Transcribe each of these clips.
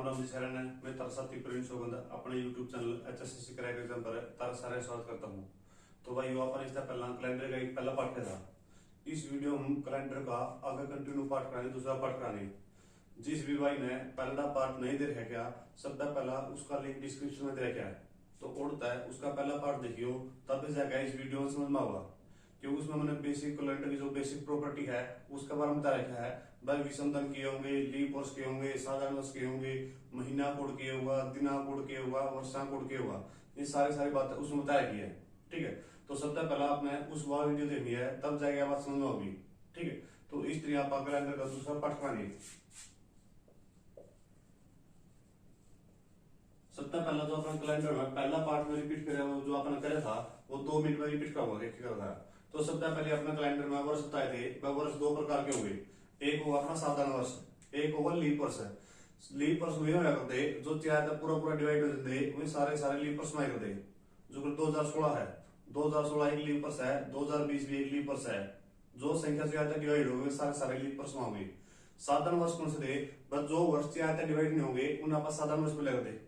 राम जी सारे ने मैं तारा साथी प्रवीण सौगंध अपने YouTube channel HSCC crack exam पर तारा सारे स्वागत करता हूँ। तो भाई अपन इसका पहला कैलेंडर का एक पहला पार्ट था। इस वीडियो हम कैलेंडर का आगे कंटिन्यू पार्ट कराएंगे, दूसरा पार्ट कराएंगे। जिस भी भाई ने पहला पार्ट नहीं दे रखा क्या, सबसे पहला उसका लिंक डिस्क्रिप्शन में दे रखा है, तो उड़ता है उसका पहला पार्ट देखियो, तब जाकर इस वीडियो में समझ में होगा। क्योंकि उसमें मैंने बेसिक कैलेंडर की जो बेसिक प्रॉपर्टी है उसका बारे में बता रखा है। भाई विषम दिन किए होंगे, लीप वर्ष के होंगे, साधारण वर्ष के होंगे, महीना कोड के होगा, दिना कोड के होगा, वर्षा कोड के होगा, ये सारी बातें उसमें बता रखी है। ठीक है, तो सबसे पहला आपने उस वाला वीडियो देखनी है, तब जाके बात समझ में होगी। ठीक है, तो इस तरह आप कैलेंडर का दूसरा पार्ट कराएंगे। सबसे पहला जो अपना कैलेंडर में पहला पार्ट में रिपीट करें, जो अपने करे था वो 2 मिनट में रिपीट करूंगा। तो सबसे पहले अपना कैलेंडर में वर्ष बताए थे, वह वर्ष 2 प्रकार के होंगे। एक होगा अपना साधारण वर्ष, एक होगा लीप वर्ष। लीप वर्ष में होया करते जो चाहे पूरा डिवाइड हो जाते वही सारे लीप वर्ष में करते। जो 2016 है, 2016 एक लीप वर्ष है, 2020 भी एक लीप वर्ष है। जो संख्या चाहे डिवाइड हो गए सारे लीप वर्ष में होंगे। साधारण वर्ष कौन से थे, बस जो वर्ष चाहे डिवाइड नहीं होंगे उन्हें आप साधारण वर्ष में ले करते।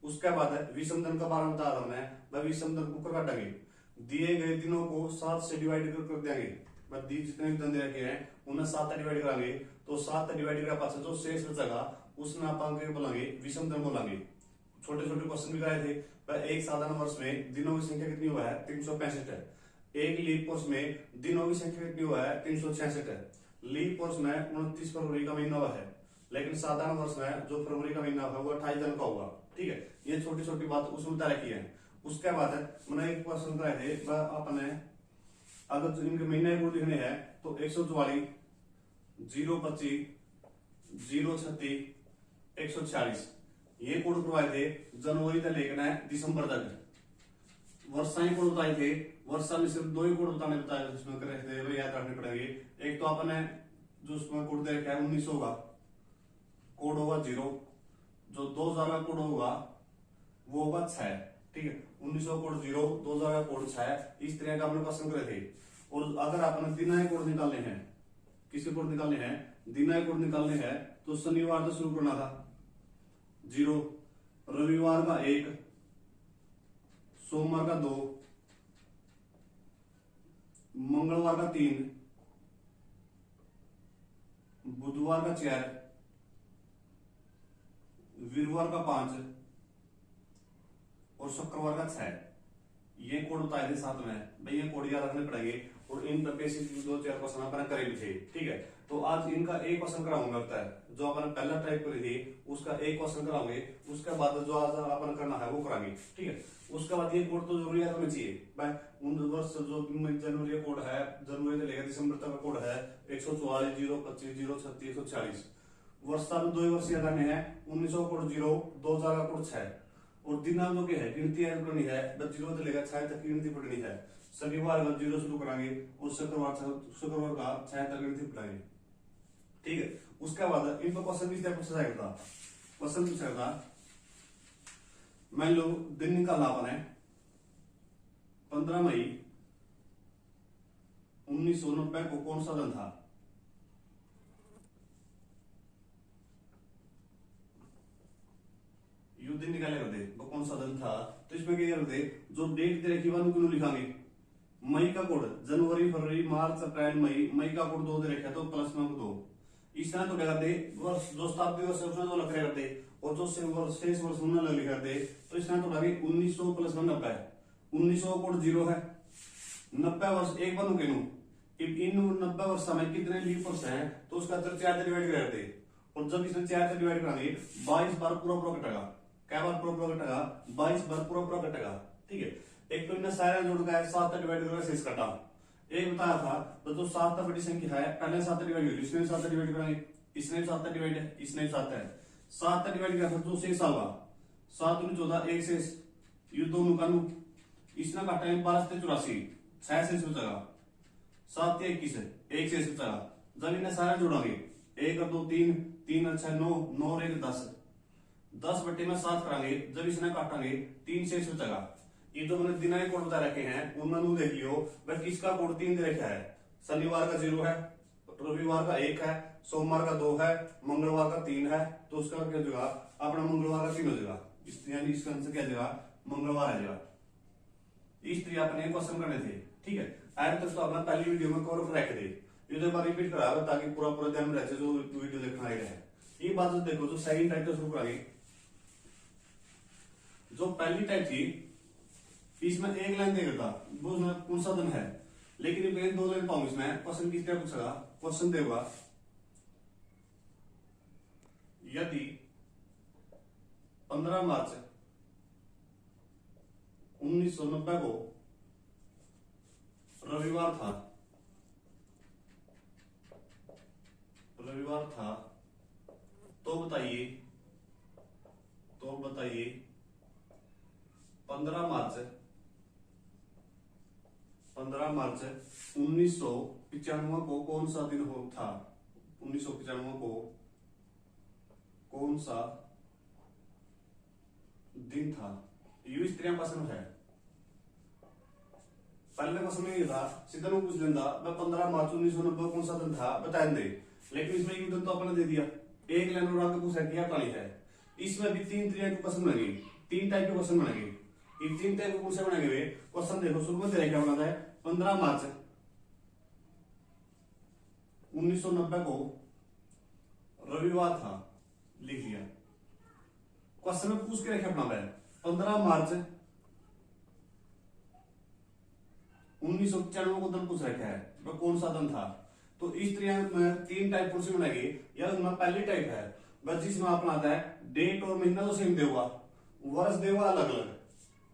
उसके बाद विषम दिन का बारे में बता रहा हूं मैं, वह विषम दिन को काटेंगे, दिए गए दिनों को 7 से डिवाइड कर देंगे। दी जितने भी दिन दे रखे हैं उन्हें 7 डिवाइड कराएंगे, तो 7 डिवाइड करा पास जो शेष बचेगा उसमें आप बोलेंगे विषम दिन बोलेंगे। छोटे क्वेश्चन भी कराए थे। वह एक साधारण वर्ष में दिनों की संख्या कितनी हुआ है, 365 है। एक लीप वर्ष में दिनों की संख्या कितनी हुआ है, 366 है। लीप वर्ष में 29 फरवरी का महीना हुआ है, लेकिन साधारण वर्ष में जो फरवरी का महीना है वो 28 दिन का होगा। ठीक है, ये छोटी बात उसमें बता रखी है। उसके बाद मैंने एक क्वेश्चन कराए थे, वह आपने अगर इनके महीने को लिखने हैं तो 144, 025, 036, 146 ये कोड करवाए थे जनवरी तक लेकर दिसंबर तक। वर्षाएं कोड बताए थे, वर्षा में सिर्फ 2 ही कोड बताए उसमें करे थे, याद रखने पड़ेंगे। एक तो आपने जो उसमें कोड दे रखा है 1900 का कोड होगा 0, जो 2000 का कोड होगा वो होगा 6। ठीक है, 1900 कोड 0, 2000 का कोड 6, इस तरह का आपने क्वेश्चन करे थे। और अगर आपने दिनाय कोड निकालने हैं, किसी कोड निकालने हैं, दिनाय कोड निकालने हैं, तो शनिवार से शुरू करना था 0, रविवार का 1, सोमवार का 2, मंगलवार का 3, बुधवार का 4, वीरवार का 5 और शुक्रवार का 6। ये कोड बताए थे साथ में, भाई ये कोड याद रखने पड़ेंगे। और इन पर बेसिक 2-4 क्वेश्चन अपन करे भी थे। ठीक है, तो आज इनका एक क्वेश्चन कराऊंगा, लगता है जो अपन पहला टाइप करी थी उसका एक क्वेश्चन कराऊंगे। उसके बाद जो आज अपन करना है वो कराएंगे। ठीक है, उसके बाद ये कोड तो जरूरी याद होना चाहिए। भाई उन वर्ष जो जनवरी कोड है, जनवरी से लेकर दिसंबर तक का कोड है 144, 025, 036, 146। वर्षा में 2 वर्ष याद आने हैं, 1900 कोड 0, 2000 का कोड 6। और दिनांकों के है गिनती करनी है, 0 से लेकर 6 तक गिनती पढ़नी है। शनिवार का 0 शुरू कराएंगे और शुक्रवार का 6 तक गिनती पढ़ाएंगे। ठीक है, उसके बाद इन पर क्वेश्चन भी पूछा जाएगा। क्वेश्चन पूछा जाएगा, मान लो दिन निकालना अपन है 15 मई 1990 को कौन सा दिन था। युद्ध निकाले करते वो कौन सा दिन था। तो इसमें क्या करते, जो डेट दे रखी क्यों लिखांगे। मई का कोड जनवरी, फरवरी, मार्च, अप्रैल, मई। मई का कोड 2 दे रखा तो प्लस में 2। इस तरह तो क्या करते, वर्ष जो शताब्दी वर्ष उसमें 2 लिख करते और जो शेष वर्ष उन्हें लिख करते। तो इस तरह तो 1900 प्लस में 90 है। 1900 कोड 0 है, 90 वर्ष एक बनू के इन 90 वर्ष में कितने लीप वर्ष है, तो उसका 4 डिवाइड करते। और जब इसमें 4 से डिवाइड कराएंगे 22 बार पूरा कटेगा। क्या बार पूरा कटेगा, 22 बार पूरा कटेगा। ठीक है, एक तो इन्हें सारे जोड़ का 7 डिवाइड करके शेष कटा। एक बताया था तो जो 7 बड़ी संख्या है पहले 7 डिवाइड हुई, इसमें 7 डिवाइड कराएंगे, इसमें 7 डिवाइड है, इसमें 7 है। 7 डिवाइड किया था जो शेष आगा 7 × 14 1 शेष, ये दोनों का इसने काटा 12 से 84, 6 शेष बचेगा। 7 से 21 है, 1 शेष बचेगा। जब इन्हें सारे जोड़ेंगे 1 और 2 3, 3 और 6 9, 9 और 1 10, 10 बटे में 7 कराएंगे। जब इसने काटेंगे 3 शेष बचेगा। ये जो मैंने दिनांक कोड बता रखे हैं उनमें देख लियो, वह किसका कोड 3 दे रखा है। शनिवार का 0 है, रविवार का 1 है, सोमवार का 2 है, मंगलवार का 3 है, तो उसका क्या हो जाएगा अपना मंगलवार का 3 हो जाएगा, यानी इसका आंसर क्या जाएगा मंगलवार आ जाएगा। इस तरह अपने क्वेश्चन करने थे। ठीक है, आज तक तो अपना पहली वीडियो में कवर रखे थे, ये तो रिपीट करा ताकि पूरा पूरा ध्यान में रहे जो वीडियो देखना आएगा है। ये बात जो देखो जो सेकंड टाइप से शुरू कराएंगे, जो पहली टाइप थी इसमें एक लाइन देगा था वो कौन सा दिन है, लेकिन ये 2 लाइन पाऊंगा इसमें क्वेश्चन किस तरह पूछेगा, क्वेश्चन देगा यदि 15 मार्च 1990 को रविवार था तो बताइए 15 मार्च 1995 को कौन सा दिन था, 1995 को कौन सा दिन था। यू इस तरह पसंद है। पहले क्वेश्चन में ये था सीधा पूछ लेता 15 मार्च 1990 कौन सा दिन था बता दे, लेकिन इसमें ये दिन तो अपने दे दिया, एक लाइन उड़ा के पूछा क्या प्राणी है। इसमें भी 3 तरह के क्वेश्चन बनेंगे, 3 टाइप के क्वेश्चन बनेंगे। ये 3 टाइप के क्वेश्चन बनेंगे वे क्वेश्चन देखो शुरू में क्या बनाता है 15 मार्च 1990 को रविवार था, लिख लिया। क्वेश्चन में पूछ के रखे अपना 15 मार्च 1995 को दिन पूछ रखा है वह कौन सा दिन था। तो इस तरह में 3 टाइप क्वेश्चन बनेगी। या पहली टाइप है बस जिसमें अपना आता है डेट और महीना तो सेम देगा, वर्ष देगा अलग अलग।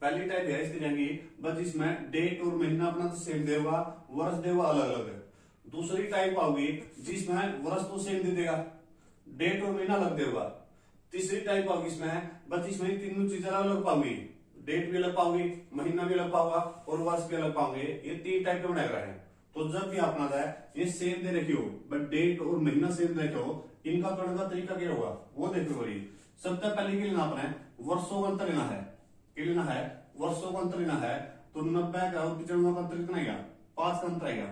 पहली टाइप है इस तरह की बस जिसमें डेट और महीना अपना तो सेम देगा, वर्ष देगा अलग अलग। दूसरी टाइप आओगी जिसमें वर्ष तो सेम दे देगा, डेट और महीना अलग देगा। तीसरी टाइप होगी इसमें बस इसमें तीनों चीजें अलग पाओगी, डेट भी अलग पाओगे, महीना भी अलग पाओगा और वर्ष भी अलग पाओगे। ये 3 टाइप के बना रहे हैं। तो जब भी अपना है ये सेम दे रखी हो बट डेट और महीना सेम दे रखे हो, इनका करने का तरीका क्या होगा वो देखो बड़ी। सबसे पहले के लेना अपने वर्षों का अंतर लेना है, क्या लेना है वर्षों का अंतर लेना है। तो 90 का और 95 का अंतर कितना आएगा 5 का अंतर आएगा।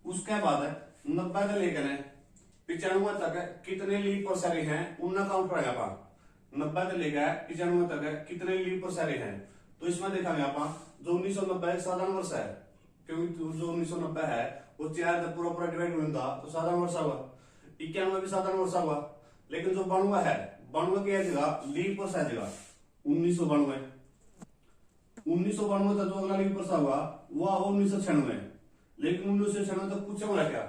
उसके बाद 90 से लेकर 95 तक कितने लीप पर सारे हैं उनका काउंट करेगा आप। 90 से लेकर 95 तक कितने लीप पर सारे हैं, तो इसमें देखेंगे आप जो 1990 एक साधारण वर्ष है, क्योंकि जो 1990 है वो 4 तक पूरा पूरा डिवाइड होता तो साधारण वर्ष होगा। 91 भी साधारण वर्ष होगा, लेकिन जो 92 है 92 की जगह लीप वर्ष आ जाएगा 1992। 1992 तक जो अगला लीप वर्ष होगा वो 1996, लेकिन 1996 तक पूछे वाला क्या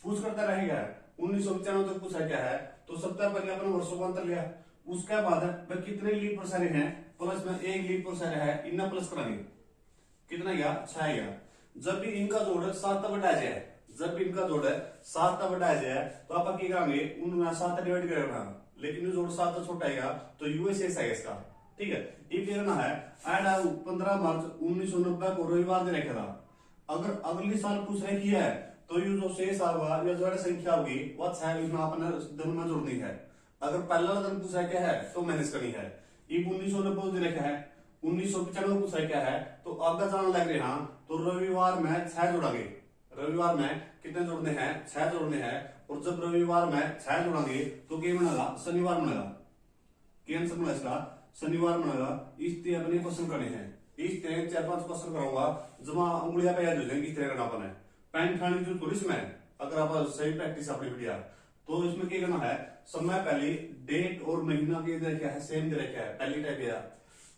पूछ करता रहेगा। 1995 तक पूछा क्या है, तो सबसे पहले अपन वर्षों का अंतर लिया। उसके बाद वह कितने लीप पर सारे हैं प्लस में 1 लीप पर सारे है, इन्ना प्लस कराएंगे कितना गया 6 गया। जब भी इनका जोड़ 7 तक बढ़ाया जाए, जब भी इनका जोड़ 7 तक बढ़ाया जाए तो आप क्या करेंगे उन 7 तक डिवाइड करेगा, लेकिन जोड़ 7 तक छोटा आएगा तो यूएसएस आएगा इसका। ठीक है, ये कहना है ऐड 15 मार्च 1990 को रविवार दिन रखा था। अगर अगले साल पूछ रहे किया है तो ये जो शेष होगा या जो संख्या होगी वह 6 इसमें आपने दिन में जोड़नी है। अगर पहला दिन पूछा क्या है तो माइनस करनी है। ये 1990 दिन रखा है, 1995 पूछा क्या है तो आगे जाना लग रहे हैं तो रविवार में 6 जोड़ेंगे। रविवार में कितने जोड़ने हैं 6 जोड़ने हैं, और जब रविवार में 6 जोड़ेंगे तो क्या बनेगा शनिवार बनेगा। क्या आंसर बनेगा इसका शनिवार बनेगा। इस तरह अपने क्वेश्चन करने हैं, इस तरह 4-5 क्वेश्चन कराऊंगा जमा उंगलियां पे याद हो जाएंगी। इस तरह करना अपन है पैंट खाने जो पुलिस में अगर आप सही प्रैक्टिस अपनी वीडियो तो इसमें क्या करना है समय पहले डेट और महीना के दे रखा है सेम दे रखा है। पहली टाइप है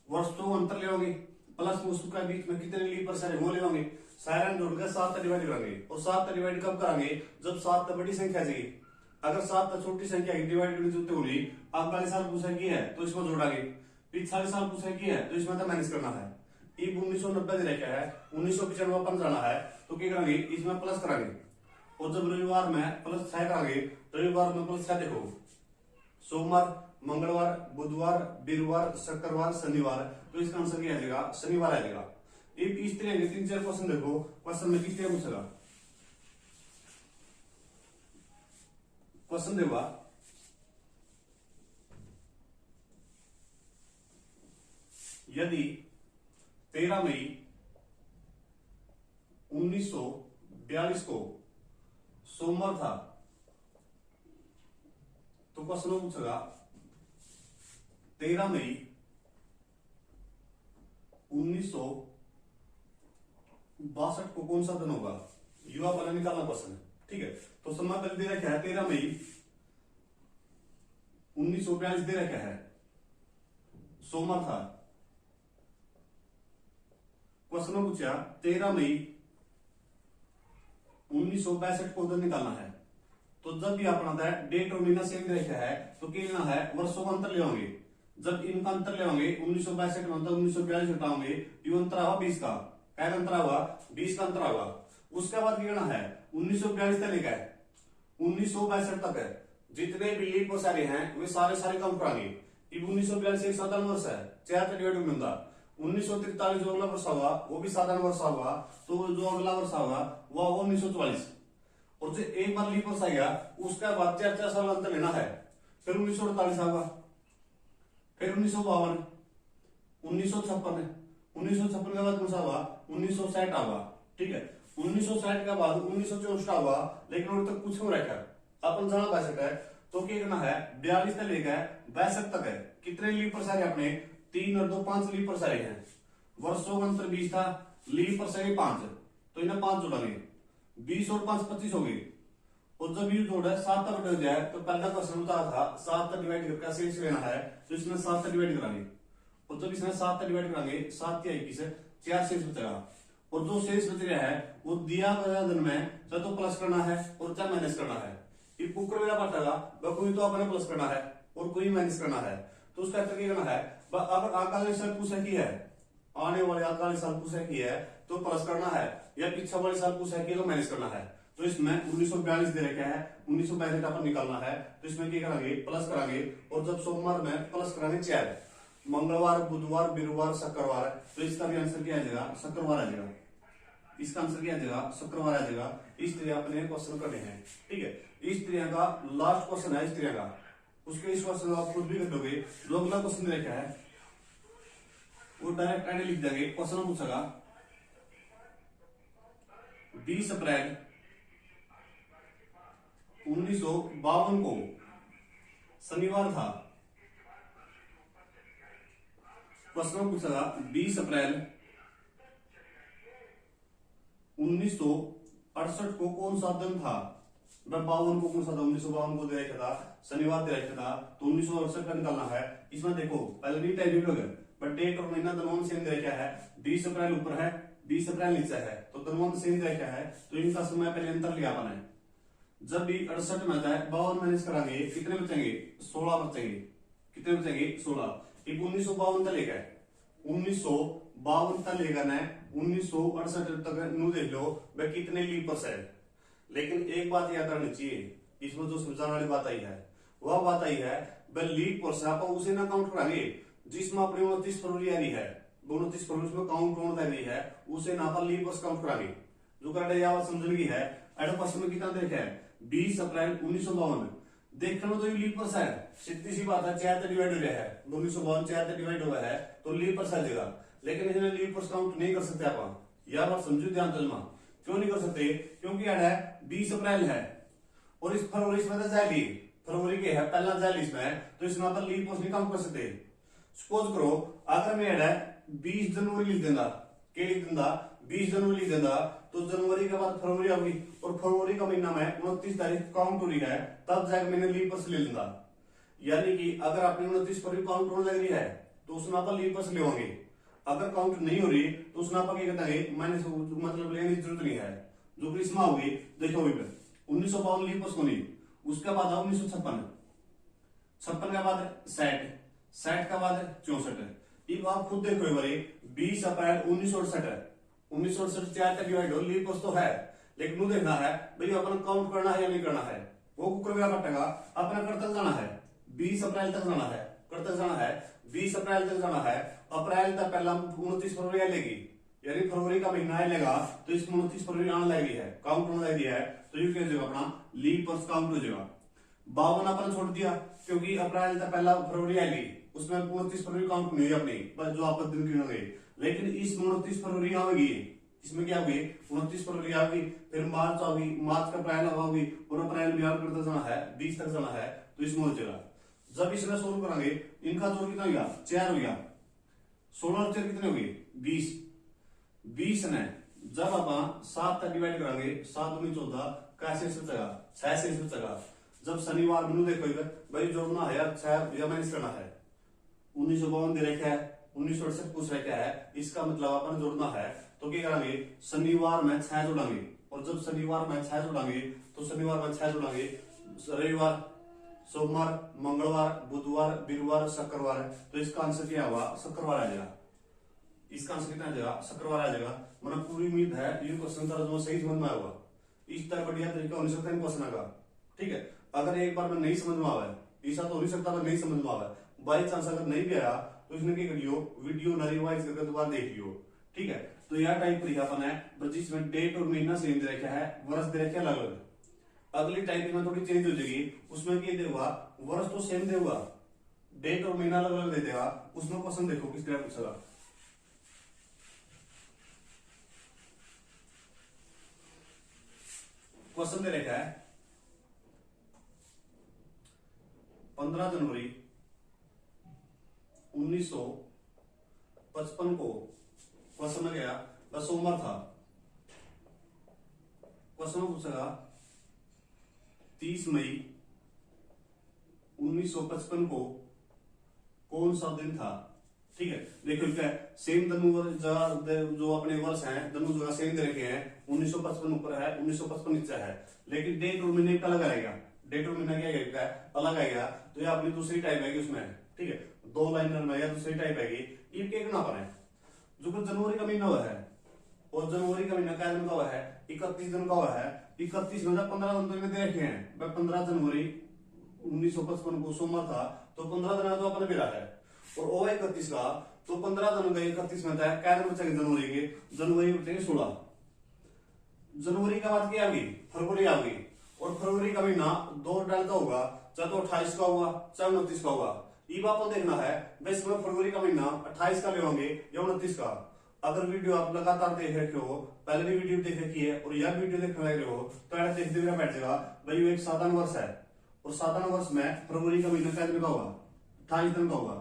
वर्ष तो अंतर ले प्लस उसका बीच में कितने लीप पर सारे वो ले सारे जोड़कर 7 तक डिवाइड करेंगे। और 7 तक डिवाइड कब करेंगे जब 7 तक बड़ी संख्या चाहिए। अगर 7 तक छोटी संख्या की डिवाइड करनी जरूरत होगी। आप वाले साल पूछा की है तो इसमें जोड़ांगे, पिछले साल पूछा की है तो इसमें तो माइनस करना है। ये 1990 दे रखा है, 1995 अपन जाना है तो क्या करेंगे इसमें प्लस कराएंगे। और जब रविवार में प्लस 6 कराएंगे, रविवार में प्लस 6 देखो सोमवार, मंगलवार, बुधवार, वीरवार, शुक्रवार, शनिवार, तो इसका आंसर क्या आ जाएगा शनिवार आ जाएगा। इस तरह के 3-4 क्वेश्चन देखो, क्वेश्चन में किस तरह पूछेगा। क्वेश्चन देखो यदि 13 मई 1942 को सोमवार था, तो क्वेश्चन पूछेगा 13 मई 1962 को कौन सा दिन होगा, युवा वाला निकालना क्वेश्चन है। ठीक है, तो समय पहले दे रखा है 13 मई 1942 दे रखा है, सोमवार था। क्वेश्चन पूछा 13 मई 1962 को दिन निकालना है। तो जब भी अपना डेट और महीना सेम दे रखा है तो क्या लेना है, वर्षों का अंतर लेंगे। जब इनका अंतर लेंगे 1962 में 1942 हटाओगे, ये अंतर हुआ 20 का, क्या अंतर हुआ 20 का अंतर हुआ। उसके बाद क्या करना है 1942 तक लेकर 1962 तक है जितने भी लीप वर्ष आ रहे हैं वे सारे काउंट कराएंगे। 1942 एक साधारण वर्ष है, 4 डिवाइड में मिलता। 1943 जो अगला वर्ष होगा वो भी साधारण वर्ष होगा, तो जो अगला वर्ष होगा वो 1944। और जो एक बार लीप वर्ष आ गया उसके बाद 4 साल अंतर लेना है। फिर 1948 होगा, फिर 1952, 1956, 1956 के बाद कौन सा हुआ 1960 होगा। ठीक है, 1960 के बाद 1964 हुआ, लेकिन और तक कुछ हो रखा अपन जाना 62 है। तो क्या करना है 42 तक लेकर 62 तक है। कितने लीप वर्ष आ रहे अपने 3 और 2 5 लीप वर्ष आ रहे हैं। वर्षों का अंतर 20 था, लीप वर्ष 5, तो इन्हें 5 जोड़ेंगे, 20 और 5 25 हो गई। और जब ये जोड़ा 7 तक हो जाए तो पहला क्वेश्चन होता था 7 तक डिवाइड करके शेष लेना है, तो इसमें 7 तक डिवाइड कराएंगे। और जब इसमें 7 तक डिवाइड कराएंगे 7 या 21 4 शेष बचेगा। और जो शेष बच रहा है वो दिया गया दिन में चाहे तो प्लस करना है और चाहे माइनस करना है। ये कुकर मेरा पटेगा कोई तो अपने प्लस करना है और कोई माइनस करना है। तो उसका क्या करना है, अगर अकाली साल पूछा की है, आने वाले अकाली साल पूछा की है तो प्लस करना है, या पीछे वाले साल पूछा की तो माइनस करना है। तो इसमें 1942 दे रखा है, 1962 अपन निकालना है, तो इसमें क्या करेंगे प्लस कराएंगे। और जब सोमवार में प्लस कराएंगे 4, मंगलवार बुधवार गुरुवार शुक्रवार, तो इसका भी आंसर क्या आ जाएगा शुक्रवार आ जाएगा। इसका आंसर क्या आ जाएगा शुक्रवार आ जाएगा। इस तरह अपने क्वेश्चन करने हैं। ठीक है, इस तरह का लास्ट क्वेश्चन है इस तरह का, उसके इस क्वेश्चन आप खुद भी कर लोगे। जो अगला क्वेश्चन दे रखा है वो डायरेक्ट आईडी लिख देंगे। क्वेश्चन पूछेगा 20 अप्रैल 1952 को शनिवार था। क्वेश्चन पूछेगा 20 अप्रैल 1968 को कौन सा दिन था। 52 को कौन सा था, 1952 को दे रखा था शनिवार दे रखा था, तो 1968 का निकालना है। इसमें देखो पहले भी टाइप लोग बट डेट और महीना दोनों सेम दे रखा है। 20 अप्रैल ऊपर है, 20 अप्रैल नीचे है, तो दोनों सेम दे रखा है। तो इनका समय पहले अंतर लिया अपन है। जब भी 68 में आता है 52 माइनस कराएंगे कितने बचेंगे 16 बचेंगे। कितने बचेंगे 16। 1952 तक लेकर 1952 तक लेकर 1968 तक नू देख लो वह कितने लीप वर्ष है। लेकिन एक बात याद रखनी चाहिए, इसमें जो समझाने वाली बात आई है वह बात आई है वह लीप वर्ष आप उसे ना काउंट कराएंगे जिसमें अपनी 29 फरवरी आ रही है। 29 फरवरी में काउंट होने लग रही है उसे ना पर लीप वर्ष काउंट कराएंगे। जो कर समझने की है अगर क्वेश्चन में कितना देखा है 20 अप्रैल 1952 देखने में तो ये लीप वर्ष है, सीधी सी बात है 4 डिवाइड हो गया है, 1952 4 डिवाइड हुआ है तो लीप वर्ष आ जाएगा। लेकिन इसमें लीप वर्ष काउंट नहीं कर सकते आप, यह बात समझो ध्यान तलमा। क्यों नहीं कर सकते, क्योंकि है 20 अप्रैल है और इस फरवरी में तो जाएगी फरवरी के है पहला जाए इसमें, तो इसमें पर लीप वर्ष नहीं काउंट कर सकते। सपोज करो अगर मैं 20 जनवरी लिख देना, क्या लिख देना 20 जनवरी लिख देना, तो जनवरी के बाद फरवरी आ गई और फरवरी का महीना में 29 तारीख काउंट हो रही है, तब जाकर मैंने लीप वर्ष ले लेना। यानी कि अगर आपने 29 फरवरी काउंट होने लग रही है तो उसमें आप लीप वर्ष लेंगे। अगर काउंट नहीं हो रही तो उसमें आप क्या करेंगे माइनस, मतलब लेने की जरूरत नहीं है। जो कि इसमें होगी देखो 1952 लीप वर्ष होनी, उसके बाद 1956, 56 के बाद 60, 60 के बाद 64। अब आप खुद देखो एक बार 20 अप्रैल 1968, 1968 4 तक डिवाइड हो लीप वर्ष तो है, लेकिन वो देखना है भाई अपन काउंट करना है या नहीं करना है। वो कुकर में कटेगा अपना करतल जाना है 20 अप्रैल तक जाना है, करतल जाना है 20 अप्रैल तक जाना है। अप्रैल तक पहला 29 फरवरी आएगी, यानी फरवरी का महीना आएगा तो इसमें 29 फरवरी आने लगी है, काउंट होने लगी है, तो ये क्या हो जाएगा अपना लीप वर्ष काउंट हो जाएगा। 52 अपन छोड़ दिया क्योंकि अप्रैल तक पहला फरवरी आएगी, उसमें 29 फरवरी काउंट नहीं हुई अपनी, बस जो आप दिन गिनोगे। लेकिन इस 29 फरवरी आएगी इसमें क्या होगी 29 फरवरी आ गई, फिर मार्च आ गई, मार्च का अप्रैल होगी और अप्रैल में यार करता जाना है 20 तक जाना है, तो इसमें हो जाएगा। जब इसमें सोल्व करेंगे इनका जोड़ कितना हो गया 4 हो गया, 16 और 4 कितने हो गए 20, 20 ने जब आप 7 तक डिवाइड करेंगे 7 दूनी 14 कैसे से बचेगा 6 से बचेगा। जब शनिवार बिनु देखो इधर भाई जोड़ना है यार 6 या माइनस करना है, 1952 दे रखा है 1968 पूछ रखा है, इसका मतलब अपन जोड़ना है तो क्या करेंगे शनिवार में 6 जोड़ेंगे, और जब शनिवार में 6 जोड़ेंगे तो शनिवार में 6 जोड़ेंगे, रविवार सोमवार मंगलवार बुधवार वीरवार शुक्रवार है, तो इसका आंसर क्या होगा शुक्रवार आ जाएगा। इसका आंसर कितना आ जाएगा शुक्रवार आ जाएगा। मतलब पूरी उम्मीद है ये क्वेश्चन का जो सही समझ में आएगा, इस तरह बढ़िया तरीका हो नहीं सकता इन क्वेश्चन का, ठीक है। अगर एक बार में नहीं समझ में आवे ऐसा तो हो नहीं सकता, अगर नहीं समझ में आवे बाई चांस अगर नहीं भी आया तो इसने क्या करियो वीडियो न रिवाइज करके दोबारा देख लियो, ठीक है। तो यह टाइप परीक्षापन है जिसमें डेट और महीना सेम दे रखा है, वर्ष दे रखे अलग अलग। अगली टाइप में थोड़ी चेंज हो जाएगी, उसमें क्या देगा वर्ष तो सेम देगा, डेट और महीना अलग अलग दे देगा। उसमें क्वेश्चन देखो किस तरह पूछेगा। क्वेश्चन दे रखा है 15 जनवरी 1955 को क्वेश्चन में गया बस सोमवार था। क्वेश्चन में पूछेगा 30 मई 1955 को कौन सा दिन था, ठीक है। देखो क्या सेम धनु जो अपने वर्ष हैं धनु जगह सेम दे रखे हैं, 1955 ऊपर है 1955 नीचे है, लेकिन डेट और महीने का अलग आएगा, डेट और महीना क्या आएगा अलग आएगा। तो ये अपनी दूसरी टाइप आएगी उसमें, ठीक है, 2 लाइनर में या दूसरी टाइप आएगी। ये क्या करना पर है जो कि जनवरी का महीना हुआ है, और जनवरी का महीना क्या दिन का हुआ है 31 दिन का हुआ है, 31 में 15 दिन तो दे रखे हैं। 15 जनवरी 1955 को सोमवार था तो 15 दिन तो अपने मिला है, और ओ 31 का तो 15 दिन का 31 में था क्या दिन बचेंगे जनवरी के, जनवरी बचेंगे 16। जनवरी का बाद क्या आ गई फरवरी आ गई, और फरवरी का महीना 2 डाल का होगा, चाहे तो 28 का होगा चाहे 29 का होगा। ये बात तो देखना है भाई इसमें फरवरी का महीना 28 का ले होंगे या 29 का। अगर वीडियो आप लगातार देख रखे हो, पहले भी वीडियो देख रखी है और यह वीडियो देखने लगे हो तो ऐसा देखते हुए बैठ जाएगा भाई ये एक साधारण वर्ष है, और साधारण वर्ष में फरवरी का महीना क्या दिन का होगा 28 दिन का होगा।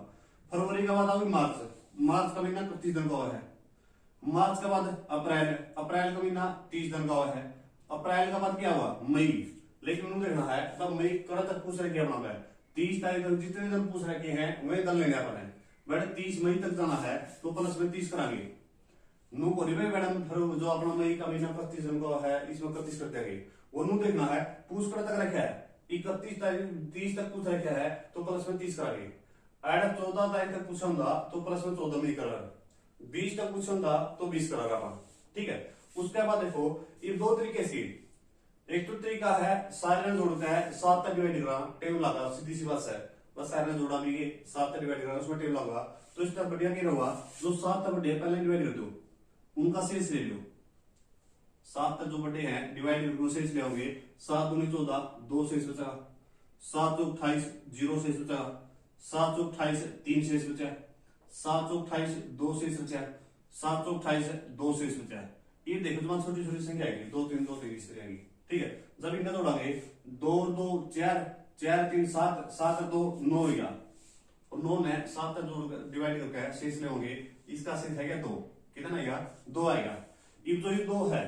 फरवरी का बाद आओगे मार्च, मार्च का महीना 31 दिन का हुआ है। मार्च के बाद अप्रैल, अप्रैल का महीना 30 दिन का हुआ है। अप्रैल का बाद क्या हुआ मई, लेकिन उन्होंने देखना है तब मई कर तक पूछ रखे अपना 30 तारीख तक जितने दिन पूछ रखे हैं वही दिन लेने अपन है। मैडम 30 मई तक जाना है तो प्लस में 30 करांगे नू को नहीं मैडम, फिर जो अपना मई का महीना 31 दिन का है इसमें 31 कर देंगे। वो नू देखना है पूछ कर तक रखा है 31 तारीख 30 तक पूछ रखा है तो प्लस में 30 करांगे। ऐड 14 तारीख तक पूछा होगा तो प्लस में 14 में करा, 20 तक पूछा होगा तो 20 करागा अपन, ठीक है। उसके बाद देखो ये 2 तरीके से, एक तो तरीका है सारे ने जोड़ता है 7 तक डिवाइड करा टेबल लगा, सीधी सी बात है बस सारे ने जोड़ा भी 7 तक डिवाइड करा उसमें टेबल लगा। तो इस तरह बढ़िया क्या होगा जो 7 तक बढ़िया पहले डिवाइड कर दो उनका शेष ले लो, 7 तक जो बटे हैं डिवाइड करके शेष ले होंगे, 7 दूनी 14 2 शेष बचा, 7 चौक 28 0 शेष बचा, 7 चौक 28 3 शेष बचा, 7 चौक 28 2 शेष बचा, 7 चौक 28 2 शेष बचा। ये देखो तुम्हारी छोटी छोटी संख्या आएगी 2 3 2 3 इस तरह आएगी, ठीक है। जब इनका जोड़ांगे 2 2 4 4 3 7 7 2 9 हो गया, और 9 ने 7 तक जोड़ डिवाइड करके शेष ले होंगे, इसका शेष है क्या 2, कितना आएगा 2 आएगा। अब जो ये 2 है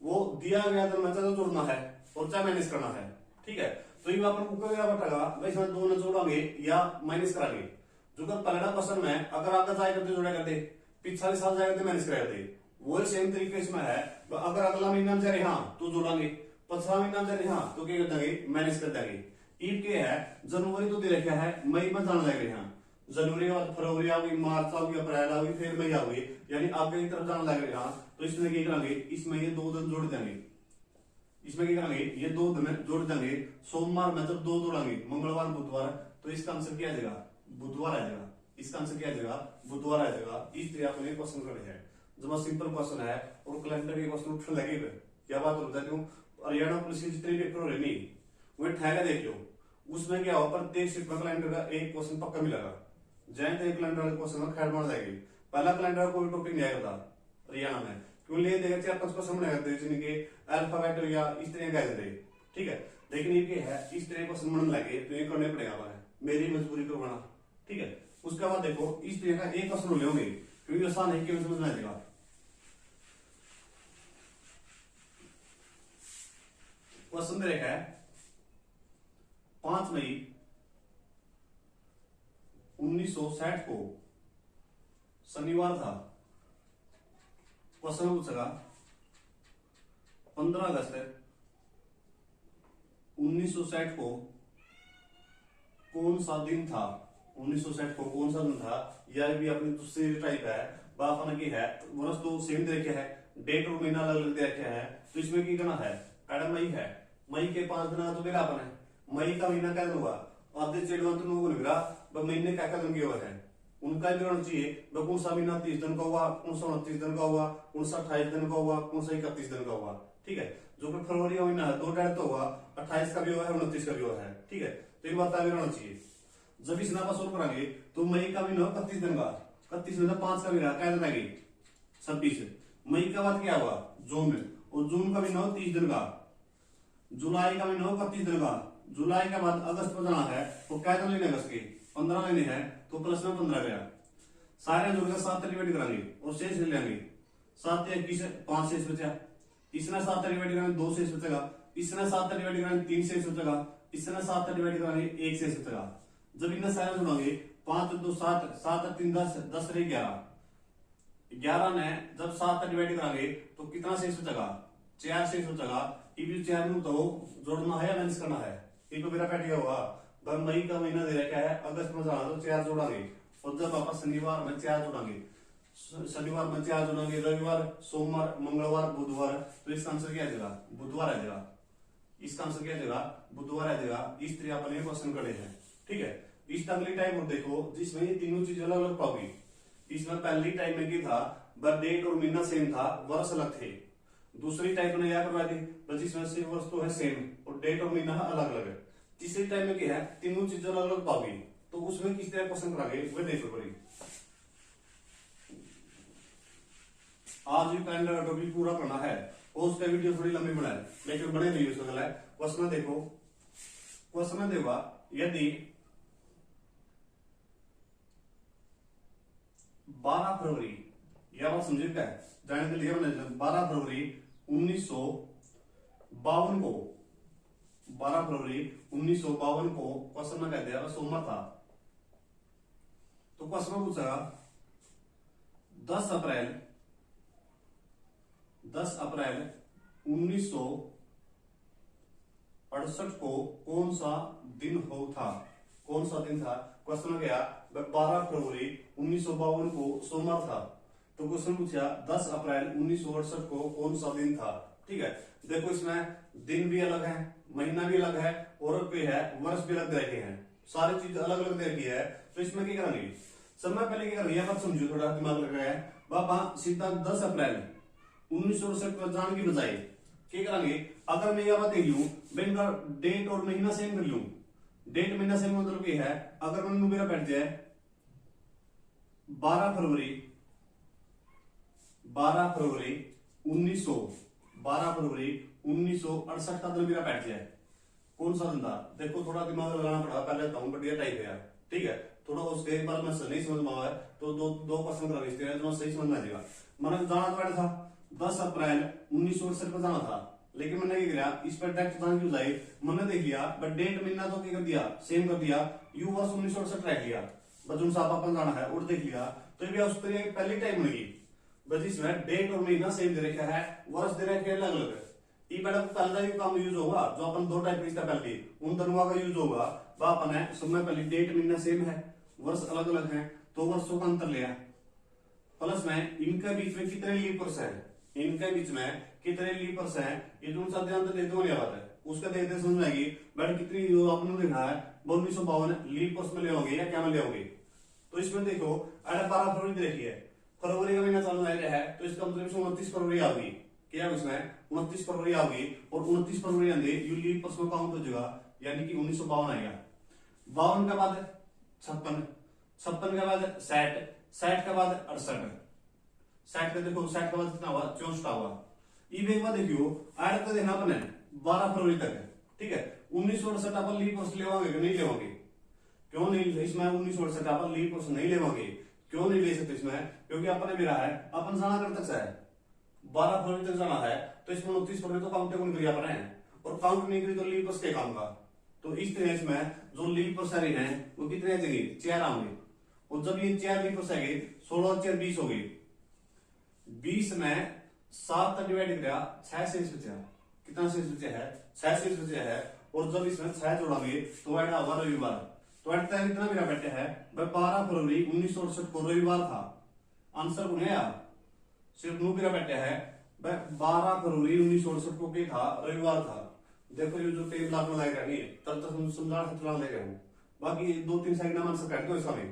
वो दिया गया तो मतलब तो जोड़ना है और चाहे माइनस करना है, ठीक है। तो ये अपन ऊपर क्या बटेगा भाई इसमें 2 ने जोड़ेंगे या माइनस कराएंगे। जो कर पहला क्वेश्चन में अगर आगे जाए करते जोड़ा करते पिछले साल जाए करते माइनस कराए करते, वही सेम तरीके इसमें है। अगर अगला महीना जा रहे हाँ तो जोड़ेंगे, पिछला महीना जा रहे हाँ तो क्या कर देंगे माइनस कर देंगे। ईद के है जनवरी तो दे रखा है मई में जाना लग रहे हैं, जनवरी के बाद फरवरी आ गई मार्च आ गई अप्रैल आ गई फिर मई आ गई, यानी आगे की तरफ जाना लग रहे हैं। तो इसमें क्या करेंगे इसमें ये 2 दिन जोड़ देंगे, इसमें क्या करेंगे ये 2 दिन जोड़ देंगे। सोमवार में जब 2 जोड़ेंगे मंगलवार बुधवार तो इसका आंसर क्या आ जाएगा बुधवार आ जाएगा, इसका आंसर क्या आ जाएगा बुधवार आ जाएगा। इस तरह आपने क्वेश्चन करे हैं जब सिंपल क्वेश्चन है और कैलेंडर के क्वेश्चन उठने लगे क्या बात होता है। हरियाणा पुलिस के जितने पेपर हो रहे नहीं वो ठहरा देख लो, उसमें क्या हो प्रत्येक शिफ्ट में कैलेंडर का एक क्वेश्चन पक्का मिलेगा। जैन तो एक कैलेंडर क्वेश्चन में खैर मान जाएगी, पहला कैलेंडर कोई टॉपिक नहीं आएगा हरियाणा में, क्यों ले देगा 4-5 क्वेश्चन बनाएगा जिनके के अल्फाबेट हो या इस तरह का दे, ठीक है। लेकिन ये क्या है, इस तरह क्वेश्चन बनने लगे तो ये करने पड़ेगा हमारे, मेरी मजबूरी को बना, ठीक है। उसके बाद देखो इस तरह का एक क्वेश्चन ले होंगे क्योंकि आसान है, क्यों समझ में आएगा। क्वेश्चन दे रखा है 5 मई 1960 को शनिवार था। क्वेश्चन पूछेगा 15 अगस्त 1960 को कौन सा दिन था। 1960 को कौन सा दिन था, यह भी अपनी दूसरी टाइप है, बापन की है, वर्ष तो सेम दे रखा है, डेट और महीना अलग अलग दे रखा है। तो इसमें की करना है, एडम मई है, मई के 5 दिन तो मेरा अपन है, मई का महीना क्या दिन हुआ, आधे चेड़वंत महीने क्या क्या दिन हुआ है, उनका भी होना चाहिए। कौन सा महीना 30 दिन का हुआ, कौन सा 29 दिन का हुआ, कौन सा 28 दिन का हुआ, कौन सा 31 दिन का हुआ, ठीक है। जो कि फरवरी का महीना है 2 डेट तो हुआ, 28 का भी हुआ है, 29 का भी हुआ है, ठीक है। तो एक बात होना चाहिए। जब इस नापा सोल्व करेंगे तो मई का महीना 31 दिन का, 31 में 5 का महीना क्या दिन आएगी 26। मई का बाद क्या हुआ जून, और जून का महीना 30 दिन का, जुलाई का महीना 31 दिन का, जुलाई के बाद अगस्त में जाना है तो क्या दिन लेने अगस्त के 15 लेने हैं, तो प्लस में 15 गया, सारे जुड़कर 7 डिवाइड करेंगे और शेष ले लेंगे, 7 या 21 5 शेष बचा, इसने 7 डिवाइड करेंगे 2 शेष बचेगा, इसने 7 डिवाइड करेंगे 3 शेष बचेगा, इसने 7 डिवाइड करेंगे 1 शेष बचेगा। जब इन्हें सारे जुड़ेंगे 5 2 7 7 3 10 10 रही 11, 11 ने जब 7 डिवाइड करेंगे तो कितना शेष बचेगा 4 शेष बचेगा। ये 4 में तो जोड़ना है या माइनस करना है, ये तो मेरा पैट गया हुआ। मई का महीना दे रखा है, अगस्त में जाना तो 4 जोड़ांगे, और जब आप शनिवार में 4 जोड़ांगे, शनिवार में 4 जोड़ांगे, रविवार सोमवार मंगलवार बुधवार, तो इसका आंसर क्या आ जाएगा बुधवार आ जाएगा, इसका आंसर क्या आ जाएगा बुधवार आ जाएगा। इस तरह अपन क्वेश्चन करे हैं, ठीक है। इस अगली टाइप और देखो जिसमें ये तीनों चीज अलग अलग पाओगी। इसमें पहली टाइप में क्या था, बस डेट और महीना सेम था, वर्ष अलग थे। दूसरी टाइप ने क्या करवा दी, जिसमें से वर्ष तो है सेम और डेट और महीना अलग अलग है। तीसरी टाइप में क्या है, तीनों चीजें अलग अलग पाओगी, तो उसमें किस तरह क्वेश्चन कराएंगे वो देखो पड़ी। आज भी कैलेंडर का टॉपिक पूरा करना है और उसका वीडियो थोड़ी लंबी बनाए, लेकिन बने नहीं उसका गला है। क्वेश्चन देखो, क्वेश्चन देगा यदि 12 फरवरी, यह बात समझे क्या है जाने के लिए, 12 फरवरी 1952 को, 12 फरवरी 1952 को क्वेश्चन में कह दिया सोमवार था। तो क्वेश्चन में पूछा 10 अप्रैल 1968 को कौन सा दिन हो था, कौन सा दिन था। क्वेश्चन में गया 12 फरवरी 1952 को सोमवार था, तो क्वेश्चन पूछा 10 अप्रैल 1968 को कौन सा दिन था, ठीक है। देखो इसमें दिन भी अलग है, महीना भी अलग है, और कोई है वर्ष भी अलग दे रखे हैं, सारी चीज अलग अलग दे रखी है। तो इसमें क्या करेंगे, समय पहले क्या करेंगे, बात समझो, थोड़ा दिमाग लग रहा है बाबा। सीधा 10 अप्रैल 1968 को जान की बजाय क्या करेंगे, अगर मैं यह बात देख लूं मैं डेट और महीना सेम कर लूं, डेट महीना सेम मतलब क्या है, अगर मैं मेरा बैठ जाए 12 फरवरी 1968 का दिन मेरा बैठ जाए, कौन सा दिन था। देखो थोड़ा दिमाग लगाना पड़ा, पहले तो बढ़िया टाइप है, ठीक है। थोड़ा उसके एक बार मैं नहीं समझ में आया तो दो क्वेश्चन करा रही तो सही समझ में आ जाएगा। मैंने जाना तो बैठा था 10 अप्रैल 1968 को जाना था, लेकिन मैंने क्या किया, इस पर डायरेक्ट जान क्यों जाए, मैंने देख लिया बट डेट महीना तो क्या कर दिया सेम कर दिया, यू वर्ष 1968 रख लिया, बस उन साहब अपन जाना है और देख लिया। तो ये उस तरह पहली टाइम बनेगी, बस इसमें डेट और महीना सेम दे रखा है, वर्ष दे रखे अलग अलग। ये पहले पहला ही काम यूज होगा, जो अपन दो टाइप इसका पहले उन दोनों का यूज होगा। अपन है सब में पहले डेट महीना सेम है, वर्ष अलग अलग है, तो वर्षों का अंतर लिया, प्लस में इनके बीच में कितने लीप वर्ष है, इनके बीच में कितने लीप वर्ष है, ये दोनों साथ ध्यान देते होने बात है, उसका देखते समझ में आएगी। बट कितनी जो आपने देखा है 1952 लीप वर्ष में ले होंगे या क्या में ले होंगे। तो इसमें देखो 12 फरवरी देखिए, फरवरी का महीना चालू रहा है, तो इसका मतलब 29 फरवरी आ गई, क्या इसमें 29 फरवरी आ गई, और 29 फरवरी आंदे यू लीप वर्ष में काउंट हो जाएगा, यानी कि 1952 आएगा। 52 के बाद 56, 56 के बाद 60, 60 के बाद 68, 60 का देखो 60 का बाद कितना हुआ 64 हुआ। ये एक बार देखियो आठ का देखना अपने 12 फरवरी तक है, ठीक है। 1968 अपन लीप वर्ष लेवांगे कि नहीं लेवांगे? क्यों नहीं? इसमें 1968 अपन लीप वर्ष नहीं लेवांगे, क्यों नहीं ले सकते इसमें? क्योंकि अपन ने मेरा है अपन जाना कर तक है 12 फरवरी तक जाना है, तो इसमें 29 फरवरी तो काउंट नहीं करिए अपन है, और काउंट नहीं करी तो लीप वर्ष के काम का। तो इस तरह इसमें जो लीप वर्ष है वो कितने आ जाएंगे? 4 आएंगे। और जब ये 4 लीप वर्ष आएंगे 16 4 20 हो गई। 20 में 7 तक डिवाइड किया 6 शेष बचा। कितना शेष बचा है? 6 शेष बचा है। और जब इसमें 6 जोड़ांगे तो ऐड होगा रविवार। तो ऐड तक कितना मेरा बेटे है? 12 फरवरी 1968 को रविवार था। आंसर कौन है? सिर्फ नू मेरा बेटे है 12 फरवरी 1968 को क्या था? रविवार था। देखो ये जो टेबल आपने लगाई रही है तब तक समझा खतरा ले गया हूं। बाकी 2-3 सेकंड में आंसर काट दो इसका भी।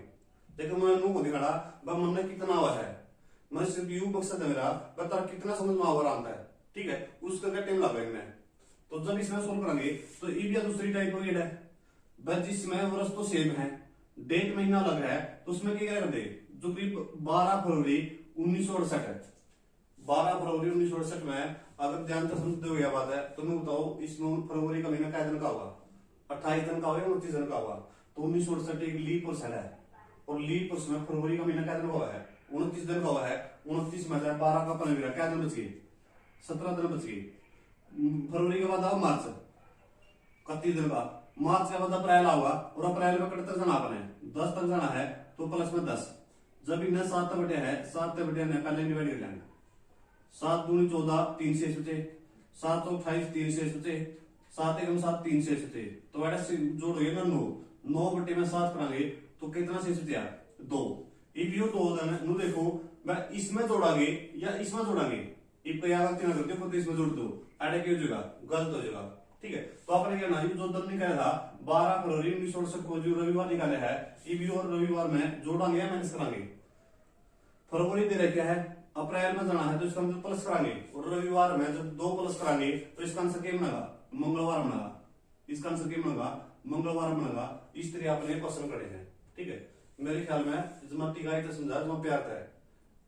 देखो मैं नू को दिखाड़ा मन में कितना हुआ है, मैं सिर्फ यू मकसद है मेरा बता कितना समझ में आवर आता है, ठीक है। उसका क्या टाइम लगा इनमें। तो जब इसमें सोल्व करेंगे तो ये भी दूसरी टाइप होगी है बस, जिसमें वर्ष तो सेम है, डेट महीना लग रहा है, तो उसमें क्या कर दे जो कि 12 फरवरी 1968 है। 12 फरवरी 1968 में अगर ध्यान से समझते हो यह बात है तो मैं बताओ इसमें फरवरी का महीना क्या दिन का होगा? 28 दिन का होगा, 29 दिन का होगा। तो 1968 एक लीप वर्ष है, और लीप वर्ष में फरवरी का महीना क्या दिन का हुआ है? 29 दिन का हुआ है। 29 में 12 का पन क्या दिन बच गई? 17 दिन बच गई। फरवरी के बाद आओ मार्च 31 दिन का। मार्च के बाद अप्रैल आऊगा, और अप्रैल में कट तक जाना अपने 10 तक जाना है, तो प्लस में 10। जब इन्हें 7 तक बटे है 7 तक बटे पहले डिवाइड कर लेंगे। 7 दूनी 14 3 शेष बचे, 7 तो 28 3 शेष बचे, 7 एकम 7 3 शेष बचे। तो ऐसा जोड़ हो ना 9 बटे में 7 करांगे तो कितना शेष बचा? 2। इफ यू 2 नु देखो मैं इसमें जोड़ांगे या इसमें जोड़ांगे, इफ या गलती ना करते तो इसमें जोड़ दो, ऐड क्या हो जाएगा? गलत हो जाएगा, ठीक है। तो आपने क्या ना जो दर निकाला था 12 फरवरी 1968 को जो रविवार निकाले है, इफ यू और रविवार में जोड़ांगे या माइनस करांगे? फरवरी दे रखा है, अप्रैल में जाना है तो इसका मतलब प्लस करांगे, और रविवार में जब 2 प्लस करांगे तो इसका आंसर क्या बनेगा? मंगलवार बनेगा। इसका आंसर क्या बनेगा? मंगलवार बनेगा। इस तरह आपने क्वेश्चन करे हैं, ठीक है। मेरे ख्याल में जमा टीका तो समझा जमा प्यार है,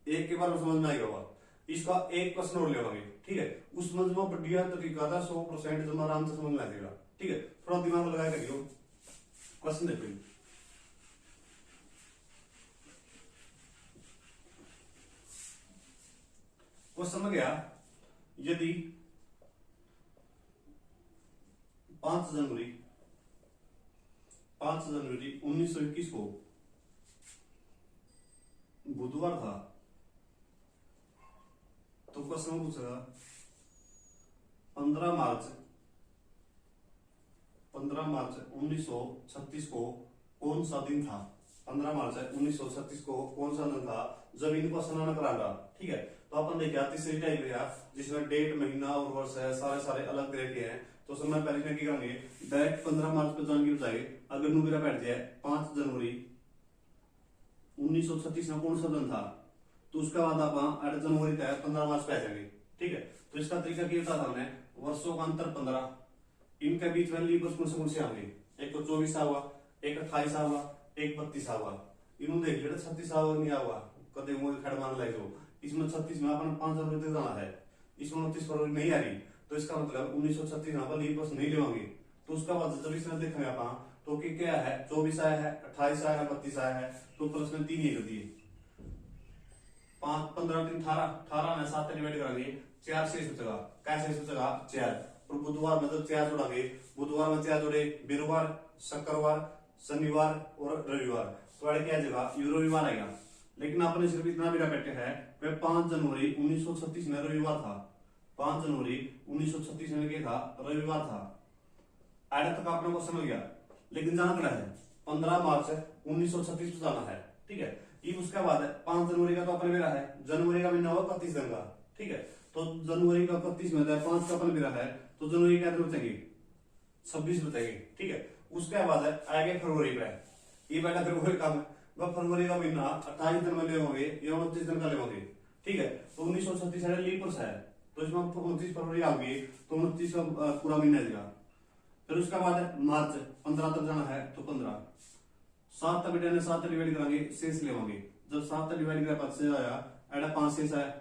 एक के बार में समझ में आएगा। इसका एक क्वेश्चन और लेवांगे, ठीक है। उसमें जमा बढ़िया तरीका था 100% जमा आराम से समझ में आ जाएगा, ठीक है। थोड़ा दिमाग लगा के देखियो। क्वेश्चन देखो, क्वेश्चन में गया यदि 5 जनवरी 1921 को बुधवार था, तो क्वेश्चन पूछेगा 15 मार्च 1936 को कौन सा दिन था? 15 मार्च 1936 को कौन सा दिन था जब इन क्वेश्चन आना करागा, ठीक है। तो अपन देखा तीसरी टाइप है जिसमें डेट महीना और वर्ष है सारे अलग तरह के हैं। तो समय पहले क्या करेंगे डायरेक्ट 15 मार्च पे जानकारी बताए। अगर नु मेरा बैठ जाए 5 जनवरी 1936 में कौन सा दिन था, तो उसके बाद आप 8 जनवरी तक 15 मार्च पे आ जाएंगे, ठीक है। तो इसका तरीका क्या था हमने वर्षों का अंतर 15, इनके बीच में लीप कौन से आएंगे? एक तो 24 हुआ, एक 28 हुआ, एक 32 हुआ। इन्होंने देख लिया 36 हुआ नहीं हुआ कदे मुझे खड़ मान लाई जो इसमें 36 में अपन 5 जनवरी तक जाना है, इसमें 29 फरवरी नहीं आ रही, तो इसका मतलब 1936 यहाँ पर लीप वर्ष नहीं लेवांगे। तो उसका बाद जब इसमें देखेंगे अपन तो क्या है 24 आया है, 28 आया है, 32 आया है, तो प्लस में 3 ही कर दिए। 5 15 3 18 में 7 डिवाइड करेंगे 4 शेष बचेगा। क्या शेष बचेगा? 4। और बुधवार में जब 4 जोड़ांगे, बुधवार में 4 जोड़े वीरवार, शुक्रवार, शनिवार और रविवार, तो क्या जगह ये रविवार आएगा। लेकिन आपने सिर्फ इतना भी रखे है 5 जनवरी 1936 में रविवार था। 5 जनवरी 1936 में क्या था? रविवार था। आठ तक आपने क्वेश्चन हो गया, लेकिन जाना क्या है 15 मार्च 1936 को जाना है, ठीक है। ये उसके बाद 5 जनवरी का तो अपने मेरा है, जनवरी का महीना होगा 31 दिन का, ठीक है। तो जनवरी का 31 में 5 का अपने मेरा है, तो जनवरी क्या दिन बचेंगे? 26 बचेंगे, ठीक है। उसके बाद आगे फरवरी पे, ये पहला फरवरी का फरवरी का महीना 28 दिन में लेंगे या 29 दिन का लेंगे, ठीक है। तो 1936 लीप वर्ष है, तो इसमें 29 फरवरी आओगी तो 29 का पूरा महीना जाएगा। फिर उसके बाद मार्च 15 तक जाना है, तो 15 7 तक बेटे 7 डिवाइड करेंगे शेष लेवांगे। जब 7 तक डिवाइड करा 5 से आया एडा 5 शेष आया,